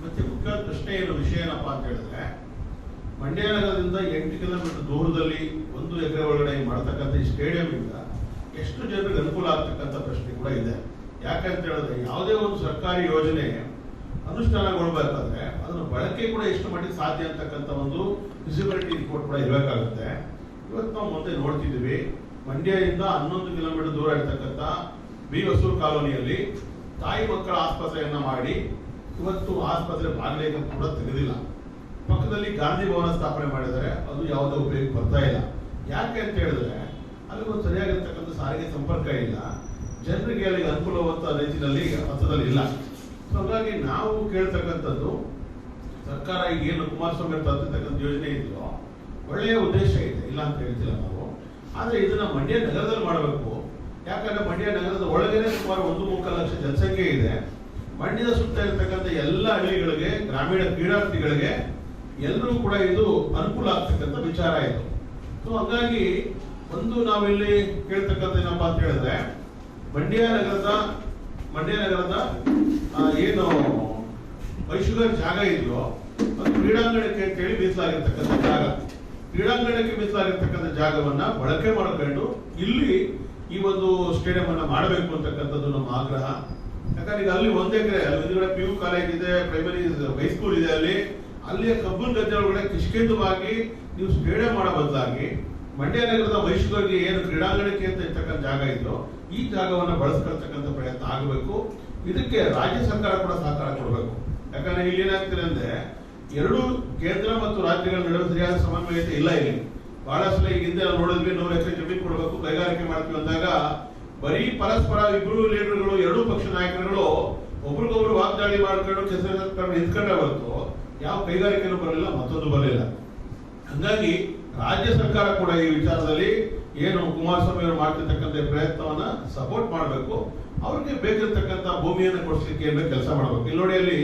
ಮತ್ತೆ ಮುಖ್ಯ ಪ್ರಶ್ನೆ ವಿಷಯ ಏನಪ್ಪಾ ಅಂತ ಹೇಳಿದ್ರೆ, ಮಂಡ್ಯ ನಗರದಿಂದ 8 ಕಿಲೋಮೀಟರ್ ದೂರದಲ್ಲಿ 1 ಎಕರೆ ಒಳಗಡೆ ಮಾಡತಕ್ಕಂಥ ಈ ಸ್ಟೇಡಿಯಂ ಇಂದ ಎಷ್ಟು ಜನರಿಗೆ ಅನುಕೂಲ ಆಗ್ತಕ್ಕಂಥ ಪ್ರಶ್ನೆ ಕೂಡ ಇದೆ. ಯಾಕಂತ ಹೇಳಿದ್ರೆ, ಯಾವುದೇ ಒಂದು ಸರ್ಕಾರಿ ಯೋಜನೆ ಅನುಷ್ಠಾನಗೊಳ್ಬೇಕಾದ್ರೆ ಅದನ್ನು ಬಳಕೆ ಕೂಡ ಎಷ್ಟು ಮಟ್ಟಿಗೆ ಸಾಧ್ಯ ಅಂತಕ್ಕಂಥ ಒಂದು ವಿಸಿಬಿಲಿಟಿ ರಿಪೋರ್ಟ್ ಕೂಡ ಇರಬೇಕಾಗುತ್ತೆ. ಇವತ್ತು ನಾವು ಮುಂದೆ ನೋಡ್ತಿದ್ದೀವಿ, ಮಂಡ್ಯದಿಂದ 11 ಕಿಲೋಮೀಟರ್ ದೂರ ಇರ್ತಕ್ಕಂಥ ಬಿ ಹೊಸೂರು ಕಾಲೋನಿಯಲ್ಲಿ ತಾಯಿ ಮಕ್ಕಳ ಆಸ್ಪತ್ರೆಯನ್ನ ಮಾಡಿ ಇವತ್ತು ಆಸ್ಪತ್ರೆ ಬಾಗಿಲಿಗೆ ಕೂಡ ತೆಗೆದಿಲ್ಲ. ಪಕ್ಕದಲ್ಲಿ ಗಾಂಧಿ ಭವನ ಸ್ಥಾಪನೆ ಮಾಡಿದರೆ ಅದು ಯಾವುದೇ ಉಪಯೋಗ ಬರ್ತಾ ಇಲ್ಲ. ಯಾಕೆ ಅಂತ ಹೇಳಿದ್ರೆ ಅಲ್ಲಿ ಒಂದು ಸರಿಯಾಗಿರ್ತಕ್ಕಂಥ ಸಾರಿಗೆ ಸಂಪರ್ಕ ಇಲ್ಲ, ಜನರಿಗೆ ಅಲ್ಲಿಗೆ ಅನುಕೂಲವಂತ ರೀತಿಯಲ್ಲಿ ಹತ್ತದಲ್ಲಿ ಇಲ್ಲ. ಹಾಗಾಗಿ ನಾವು ಕೇಳ್ತಕ್ಕಂಥದ್ದು, ಸರ್ಕಾರ ಈಗ ಏನು ಕುಮಾರಸ್ವಾಮಿ ತಂದಿರ್ತಕ್ಕಂಥ ಯೋಜನೆ ಇದೆಯೋ ಒಳ್ಳೆಯ ಉದ್ದೇಶ ಇದೆ, ಇಲ್ಲ ಅಂತ ಹೇಳ್ತಿಲ್ಲ ನಾವು. ಆದ್ರೆ ಇದನ್ನ ಮಂಡ್ಯ ನಗರದಲ್ಲಿ ಮಾಡಬೇಕು. ಯಾಕಂದ್ರೆ ಮಂಡ್ಯ ನಗರದ ಒಳಗೇನೆ ಸುಮಾರು 1.3 ಲಕ್ಷ ಜನಸಂಖ್ಯೆ ಇದೆ. ಮಂಡ್ಯದ ಸುತ್ತ ಇರತಕ್ಕಂಥ ಎಲ್ಲ ಹಳ್ಳಿಗಳಿಗೆ, ಗ್ರಾಮೀಣ ಕ್ರೀಡಾರ್ಥಿಗಳಿಗೆ ಎಲ್ಲರೂ ಕೂಡ ಇದು ಅನುಕೂಲ ಆಗ್ತಕ್ಕಂಥ ವಿಚಾರ ಇದು. ಸೊ ಹಾಗಾಗಿ ಒಂದು ನಾವಿಲ್ಲಿ ಕೇಳ್ತಕ್ಕಂಥ ಏನಪ್ಪಾ ಅಂತ ಹೇಳಿದ್ರೆ, ಮಂಡ್ಯ ನಗರದ ಏನು ಮೈಸೂರು ಜಾಗ ಇದೆಯೋ ಅದು ಕ್ರೀಡಾಂಗಣಕ್ಕೆ ಅಂತೇಳಿ ಮೀಸಲಾಗಿರ್ತಕ್ಕಂಥ ಜಾಗ. ಕ್ರೀಡಾಂಗಣಕ್ಕೆ ಮೀಸಲಾಗಿರ್ತಕ್ಕಂಥ ಜಾಗವನ್ನ ಬಳಕೆ ಮಾಡಿಕೊಂಡು ಇಲ್ಲಿ ಈ ಒಂದು ಸ್ಟೇಡಿಯಂ ಅನ್ನ ಮಾಡಬೇಕು ಅಂತಕ್ಕಂಥದ್ದು ನಮ್ಮ ಆಗ್ರಹ. ಯಾಕಂದ್ರೆ ಈಗ ಅಲ್ಲಿ 1 ಎಕರೆ, ಅಲ್ಲಿ ಹಿಂದ್ಗಡೆ PU ಕಾಲೇಜ್ ಇದೆ, ಪ್ರೈಮರಿ ಹೈಸ್ಕೂಲ್ ಇದೆ, ಅಲ್ಲಿಯ ಕಬ್ಬನ್ ಗದ್ದೆ ಒಳಗಡೆ ಕಿಷ್ಕಿಂದವಾಗಿ ನೀವು ಸ್ಟೇಡಿಯಂ ಮಾಡೋ ಬದಲಾಗಿ ಮಂಡ್ಯ ನಗರದ ಮೈಸೂರಿಗೆ ಏನು ಕ್ರೀಡಾಂಗಣಕ್ಕೆ ಅಂತ ಇರ್ತಕ್ಕಂಥ ಜಾಗ ಇದೆಯೋ ಈ ಜಾಗವನ್ನ ಬಳಸ್ಕೊಳ್ತಕ್ಕಂಥ ಪ್ರಯತ್ನ ಆಗಬೇಕು. ಇದಕ್ಕೆ ರಾಜ್ಯ ಸರ್ಕಾರ ಕೂಡ ಸಹಕಾರ ಕೊಡಬೇಕು. ಯಾಕಂದ್ರೆ ಇಲ್ಲಿ ಏನಾಗ್ತಿದೆ ಅಂದ್ರೆ ಎರಡು ಕೇಂದ್ರ ಮತ್ತು ರಾಜ್ಯಗಳ ನಡುವೆ ಸರಿಯಾದ ಸಮನ್ವಯತೆ ಇಲ್ಲ. ಇಲ್ಲಿ ಬಹಳಷ್ಟು ಈಗ ಹಿಂದೆ ನಾವು ನೋಡಿದ್ವಿ, 100 ಎಕರೆ ಜಮೀನು ಕೊಡಬೇಕು, ಕೈಗಾರಿಕೆ ಮಾಡ್ತೀವಿ ಅಂದಾಗ ಬರೀ ಪರಸ್ಪರ ಇಬ್ಬರು ಲೀಡರ್ಗಳು, ಎರಡೂ ಪಕ್ಷ ನಾಯಕರುಗಳು ಒಬ್ರಿಗೊಬ್ರು ವಾಗ್ದಾಳಿ ಮಾಡ್ಕೊಂಡು ಕೆಸರು ನಿಂತ್ಕೊಂಡೇ ಹೊರತು ಯಾವ ಕೈಗಾರಿಕೆನೂ ಬರಲಿಲ್ಲ, ಮತ್ತೊಂದು ಬರಲಿಲ್ಲ. ಹಂಗಾಗಿ ರಾಜ್ಯ ಸರ್ಕಾರ ಕೂಡ ಈ ವಿಚಾರದಲ್ಲಿ ಏನು ಕುಮಾರಸ್ವಾಮಿ ಅವರು ಮಾಡ್ತಿರ್ತಕ್ಕಂಥ ಪ್ರಯತ್ನವನ್ನ ಸಪೋರ್ಟ್ ಮಾಡಬೇಕು. ಅವ್ರಿಗೆ ಬೇಕಿರ್ತಕ್ಕಂಥ ಭೂಮಿಯನ್ನು ಕೊಡಿಸ್ಲಿಕ್ಕೆ ಕೆಲಸ ಮಾಡಬೇಕು. ಇಲ್ಲಿ ನೋಡಿ, ಅಲ್ಲಿ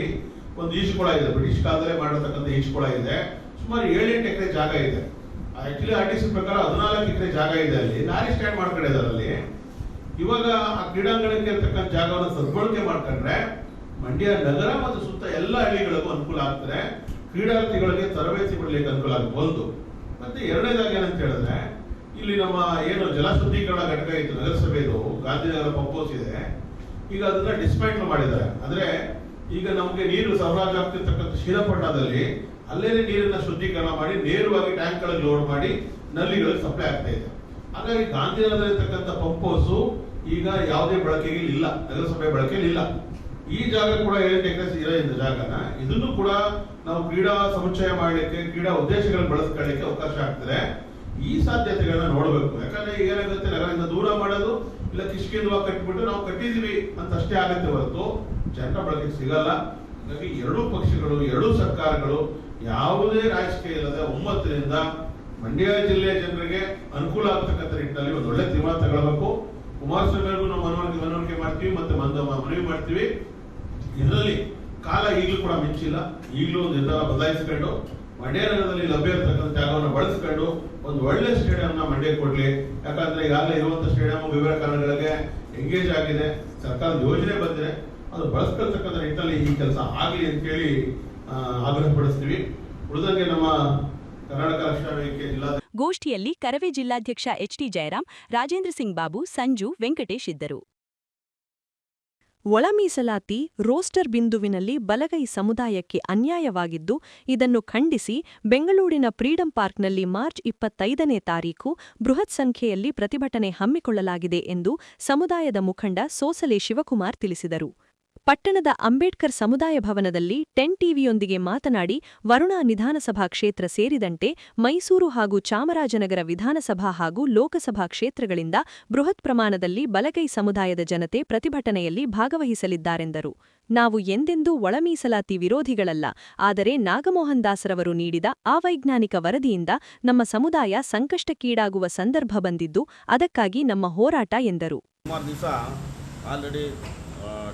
ಒಂದು ಈಜುಕೊಳ ಇದೆ, ಬ್ರಿಟಿಷ್ ಕಾಲದಲ್ಲೇ ಮಾಡಿರ್ತಕ್ಕಂಥ ಈಜುಕೊಳ ಇದೆ. ಸುಮಾರು 7-8 ಎಕರೆ ಜಾಗ ಇದೆ. ಆಕ್ಚುಲಿ RTC ಪ್ರಕಾರ 14 ಎಕರೆ ಜಾಗ ಇದೆ. ಅಲ್ಲಿ ಲಾರಿ ಸ್ಟ್ಯಾಂಡ್ ಮಾಡ್ಕೊಂಡಿದ್ದಾರೆ. ಅಲ್ಲಿ ಇವಾಗ ಆ ಕ್ರೀಡಾಂಗಣಕ್ಕೆ ಇರ್ತಕ್ಕಂಥ ಜಾಗವನ್ನು ಸದ್ಬಳಕೆ ಮಾಡ್ಕೊಂಡ್ರೆ ಮಂಡ್ಯ ನಗರ ಮತ್ತು ಸುತ್ತ ಎಲ್ಲ ಹಳ್ಳಿಗಳಿಗೂ ಅನುಕೂಲ ಆಗ್ತದೆ. ಕ್ರೀಡಾರ್ಥಿಗಳಿಗೆ ತರಬೇತಿ ಪಡಲಿಕ್ಕೆ ಅನುಕೂಲ ಆಗುತ್ತೆ ಒಂದು. ಮತ್ತೆ ಎರಡನೇದಾಗಿ ಏನಂತ ಹೇಳಿದ್ರೆ, ಇಲ್ಲಿ ನಮ್ಮ ಏನು ಜಲಶುದ್ಧೀಕರಣ ಘಟಕ ಇತ್ತು ನಗರಸಭೆದು, ಗಾಂಧಿನಗರ ಪಂಪ್ ಹೌಸ್ ಇದೆ, ಈಗ ಅದನ್ನ ಡಿಸ್ಮ್ಯಾಂಟಲ್ ಮಾಡಿದ್ದಾರೆ. ಅಂದ್ರೆ ಈಗ ನಮಗೆ ನೀರು ಸರಬರಾಜು ಆಗ್ತಿರ್ತಕ್ಕಂಥ ಶ್ರೀರಂಗಪಟ್ಟಣದಲ್ಲಿ ಅಲ್ಲೇನೆ ನೀರನ್ನ ಶುದ್ಧೀಕರಣ ಮಾಡಿ ನೇರವಾಗಿ ಟ್ಯಾಂಕ್ ಗಳಿಗೆ ಲೋಡ್ ಮಾಡಿ ನಲ್ಲಿಗಳಿಗೆ ಸಪ್ಲೈ ಆಗ್ತಾ ಇದೆ. ಹಾಗಾಗಿ ಗಾಂಧಿನಗರದಲ್ಲಿರ್ತಕ್ಕಂಥ ಪಂಪ್ ಹೌಸ್ ಈಗ ಯಾವುದೇ ಬಳಕೆಗೆ ಇಲ್ಲ, ನಗರಸಭೆ ಬಳಕೆಯಲ್ಲಿ ಇಲ್ಲ. ಈ ಜಾಗ ಕೂಡ 7 ಎಕರೆ ಇರೋ ಜಾಗನ ಇದನ್ನು ಕೂಡ ನಾವು ಕ್ರೀಡಾ ಸಮುಚ್ಚಯ ಮಾಡಲಿಕ್ಕೆ, ಕ್ರೀಡಾ ಉದ್ದೇಶಗಳನ್ನು ಬಳಸ್ಕೊಳ್ಳಿಕ್ಕೆ ಅವಕಾಶ ಆಗ್ತದೆ. ಈ ಸಾಧ್ಯತೆಗಳನ್ನ ನೋಡಬೇಕು. ಯಾಕಂದ್ರೆ ಏನಾಗುತ್ತೆ, ನಗರದಿಂದ ದೂರ ಮಾಡೋದು ಇಲ್ಲ ಕಿಷ್ಕಿಂದವಾಗಿ ಕಟ್ಟಿಬಿಟ್ಟು ನಾವು ಕಟ್ಟಿದೀವಿ ಅಂತ ಅಷ್ಟೇ ಆಗುತ್ತೆ ಹೊರತು ಜನರ ಬಳಕೆಗೆ ಸಿಗಲ್ಲ. ಹಾಗಾಗಿ ಎರಡೂ ಪಕ್ಷಗಳು, ಎರಡೂ ಸರ್ಕಾರಗಳು ಯಾವುದೇ ರಾಜಕೀಯ ಇಲ್ಲದೆ ಒಮ್ಮತದಿಂದ ಮಂಡ್ಯ ಜಿಲ್ಲೆಯ ಜನರಿಗೆ ಅನುಕೂಲ ಆಗ್ತಕ್ಕಂಥ ನಿಟ್ಟಿನಲ್ಲಿ ಒಂದು ಒಳ್ಳೆ ತೀರ್ಮಾನ ತಗೊಳ್ಬೇಕು. ಕುಮಾರಸ್ವಾಮಿ ಅವರಿಗೂ ನಾವು ಮನವರಿಕೆ ಮಾಡ್ತೀವಿ, ಮತ್ತೆ ಮನವಿ ಮಾಡ್ತೀವಿ. ಇದರಲ್ಲಿ ಕಾಲ ಈಗಲೂ ಕೂಡ ಮಿಂಚಿಲ್ಲ. ಈಗಲೂ ಒಂದು ನಿರ್ಧಾರ ಬದಲಾಯಿಸಿಕೊಂಡು ಮಂಡ್ಯ ನಗರದಲ್ಲಿ ಲಭ್ಯ ಇರತಕ್ಕಂಥ ಜಾಗವನ್ನು ಬಳಸಿಕೊಂಡು ಒಂದು ಒಳ್ಳೆ ಸ್ಟೇಡಿಯಂನ ಮಂಡ್ಯಕ್ಕೆ ಕೊಡ್ಲಿ. ಯಾಕಂದ್ರೆ ಈಗಾಗಲೇ ಇರುವಂತಹ ಸ್ಟೇಡಿಯಂ ವಿವಿಧ ಕಾರಣಗಳಿಗೆ ಎಂಗೇಜ್ ಆಗಿದೆ, ಸರ್ಕಾರದ ಯೋಜನೆ ಬಂದಿದೆ, ಅದು ಬಳಸ್ಕೊಳ್ತಕ್ಕಂಥ ನಿಟ್ಟಿನಲ್ಲಿ ಈ ಕೆಲಸ ಆಗಲಿ ಅಂತೇಳಿ ಆಗ್ರಹಪಡಿಸ್ತೀವಿ. ಉಳಿದಂಗೆ ನಮ್ಮ ಕರ್ನಾಟಕ ರಕ್ಷಣಾ ವೇದಿಕೆ ಜಿಲ್ಲಾ ಗೋಷ್ಠಿಯಲ್ಲಿ ಕರವೇ ಜಿಲ್ಲಾಧ್ಯಕ್ಷ HT ಜಯರಾಮ್, ರಾಜೇಂದ್ರ ಸಿಂಗ್ ಬಾಬು, ಸಂಜು, ವೆಂಕಟೇಶ್ ಇದ್ದರು. ಒಳ ಮೀಸಲಾತಿ ರೋಸ್ಟರ್ ಬಿಂದುವಿನಲ್ಲಿ ಬಲಗೈ ಸಮುದಾಯಕ್ಕೆ ಅನ್ಯಾಯವಾಗಿದ್ದು, ಇದನ್ನು ಖಂಡಿಸಿ ಬೆಂಗಳೂರಿನ ಫ್ರೀಡಂ ಪಾರ್ಕ್ನಲ್ಲಿ ಮಾರ್ಚ್ 25ನೇ ತಾರೀಖು ಬೃಹತ್ ಸಂಖ್ಯೆಯಲ್ಲಿ ಪ್ರತಿಭಟನೆ ಹಮ್ಮಿಕೊಳ್ಳಲಾಗಿದೆ ಎಂದು ಸಮುದಾಯದ ಮುಖಂಡ ಸೋಸಲೆ ಶಿವಕುಮಾರ್ ತಿಳಿಸಿದರು. ಪಟ್ಟಣದ ಅಂಬೇಡ್ಕರ್ ಸಮುದಾಯ ಭವನದಲ್ಲಿ 10 ಟಿವಿಯೊಂದಿಗೆ ಮಾತನಾಡಿ, ವರುಣಾ ವಿಧಾನಸಭಾ ಕ್ಷೇತ್ರ ಸೇರಿದಂತೆ ಮೈಸೂರು ಹಾಗೂ ಚಾಮರಾಜನಗರ ವಿಧಾನಸಭಾ ಹಾಗೂ ಲೋಕಸಭಾ ಕ್ಷೇತ್ರಗಳಿಂದ ಬೃಹತ್ ಪ್ರಮಾಣದಲ್ಲಿ ಬಲಗೈ ಸಮುದಾಯದ ಜನತೆ ಪ್ರತಿಭಟನೆಯಲ್ಲಿ ಭಾಗವಹಿಸಲಿದ್ದಾರೆಂದರು. ನಾವು ಎಂದೆಂದೂ ಒಳ ಮೀಸಲಾತಿ ವಿರೋಧಿಗಳಲ್ಲ, ಆದರೆ ನಾಗಮೋಹನ್ ದಾಸರವರು ನೀಡಿದ ಅವೈಜ್ಞಾನಿಕ ವರದಿಯಿಂದ ನಮ್ಮ ಸಮುದಾಯ ಸಂಕಷ್ಟಕ್ಕೀಡಾಗುವ ಸಂದರ್ಭ ಬಂದಿದ್ದು, ಅದಕ್ಕಾಗಿ ನಮ್ಮ ಹೋರಾಟ ಎಂದರು. ಆಲ್ರೆಡಿ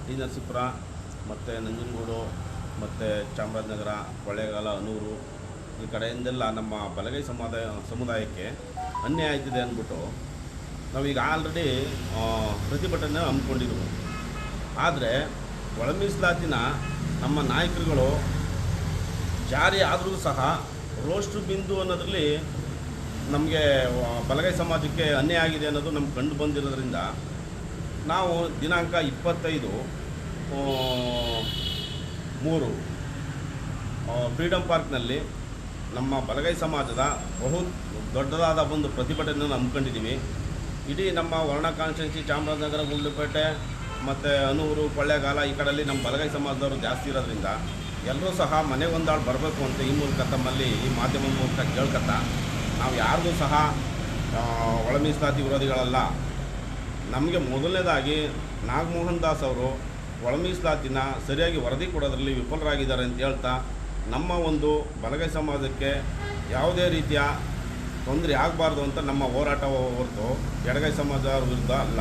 ಟಿ ನರಸೀಪುರ ಮತ್ತು ನಂಜನಗೂಡು ಮತ್ತು ಚಾಮರಾಜನಗರ, ಕೊಳ್ಳೇಗಾಲ, ಅನೂರು ಈ ಕಡೆಯಿಂದೆಲ್ಲ ನಮ್ಮ ಬಲಗೈ ಸಮುದಾಯಕ್ಕೆ ಅನ್ಯಾಯ ಆಯ್ತಿದೆ ಅಂದ್ಬಿಟ್ಟು ನಾವೀಗ ಆಲ್ರೆಡಿ ಪ್ರತಿಭಟನೆ ಹಮ್ಮಿಕೊಂಡಿದ್ದೀವಿ. ಆದರೆ ಒಳ ಮೀಸಲಾತಿನ ನಮ್ಮ ನಾಯಕರುಗಳು ಜಾರಿ ಆದರೂ ಸಹ ರೋಸ್ಟರ್ ಬಿಂದು ಅನ್ನೋದ್ರಲ್ಲಿ ನಮಗೆ ಬಲಗೈ ಸಮಾಜಕ್ಕೆ ಅನ್ಯಾಯ ಆಗಿದೆ ಅನ್ನೋದು ನಮ್ಗೆ ಕಂಡು ಬಂದಿರೋದ್ರಿಂದ ನಾವು ದಿನಾಂಕ 25/3 ಫ್ರೀಡಂ ಪಾರ್ಕ್ನಲ್ಲಿ ನಮ್ಮ ಬಲಗೈ ಸಮಾಜದ ದೊಡ್ಡದಾದ ಒಂದು ಪ್ರತಿಭಟನೆಯನ್ನು ಹಮ್ಮಿಕೊಂಡಿದ್ದೀವಿ. ಇಡೀ ನಮ್ಮ ವರ್ಣ ಕಾನ್ಸ್ಟಿಟ್ಯೂನ್ಸಿ, ಚಾಮರಾಜನಗರ, ಗುಂಡ್ಲುಪೇಟೆ ಮತ್ತು ಅನೂರು, ಕೊಳ್ಳೇಗಾಲ ಈ ಕಡೆಯಲ್ಲಿ ನಮ್ಮ ಬಲಗೈ ಸಮಾಜದವರು ಜಾಸ್ತಿ ಇರೋದ್ರಿಂದ ಎಲ್ಲರೂ ಸಹ ಮನೆಗೊಂದಾಳು ಬರಬೇಕು ಅಂತ ಈ ಮೂಲಕ ತಮ್ಮಲ್ಲಿ ಈ ಮಾಧ್ಯಮದ ಮೂಲಕ ಕೇಳ್ಕತ್ತ, ನಾವು ಯಾರಿಗೂ ಸಹ ಒಳ ಮೀಸಲಾತಿ ವಿರೋಧಿಗಳಲ್ಲ. ನಮಗೆ ಮೊದಲನೇದಾಗಿ ನಾಗಮೋಹನ್ ದಾಸ್ ಅವರು ಒಳ ಮೀಸಲಾತಿನ ಸರಿಯಾಗಿ ವರದಿ ಕೊಡೋದ್ರಲ್ಲಿ ವಿಫಲರಾಗಿದ್ದಾರೆ ಅಂತ ಹೇಳ್ತಾ, ನಮ್ಮ ಒಂದು ಬಲಗೈ ಸಮಾಜಕ್ಕೆ ಯಾವುದೇ ರೀತಿಯ ತೊಂದರೆ ಆಗಬಾರ್ದು ಅಂತ ನಮ್ಮ ಹೋರಾಟ ಹೊರತು ಎಡಗೈ ಸಮಾಜದ ವಿರುದ್ಧ ಅಲ್ಲ.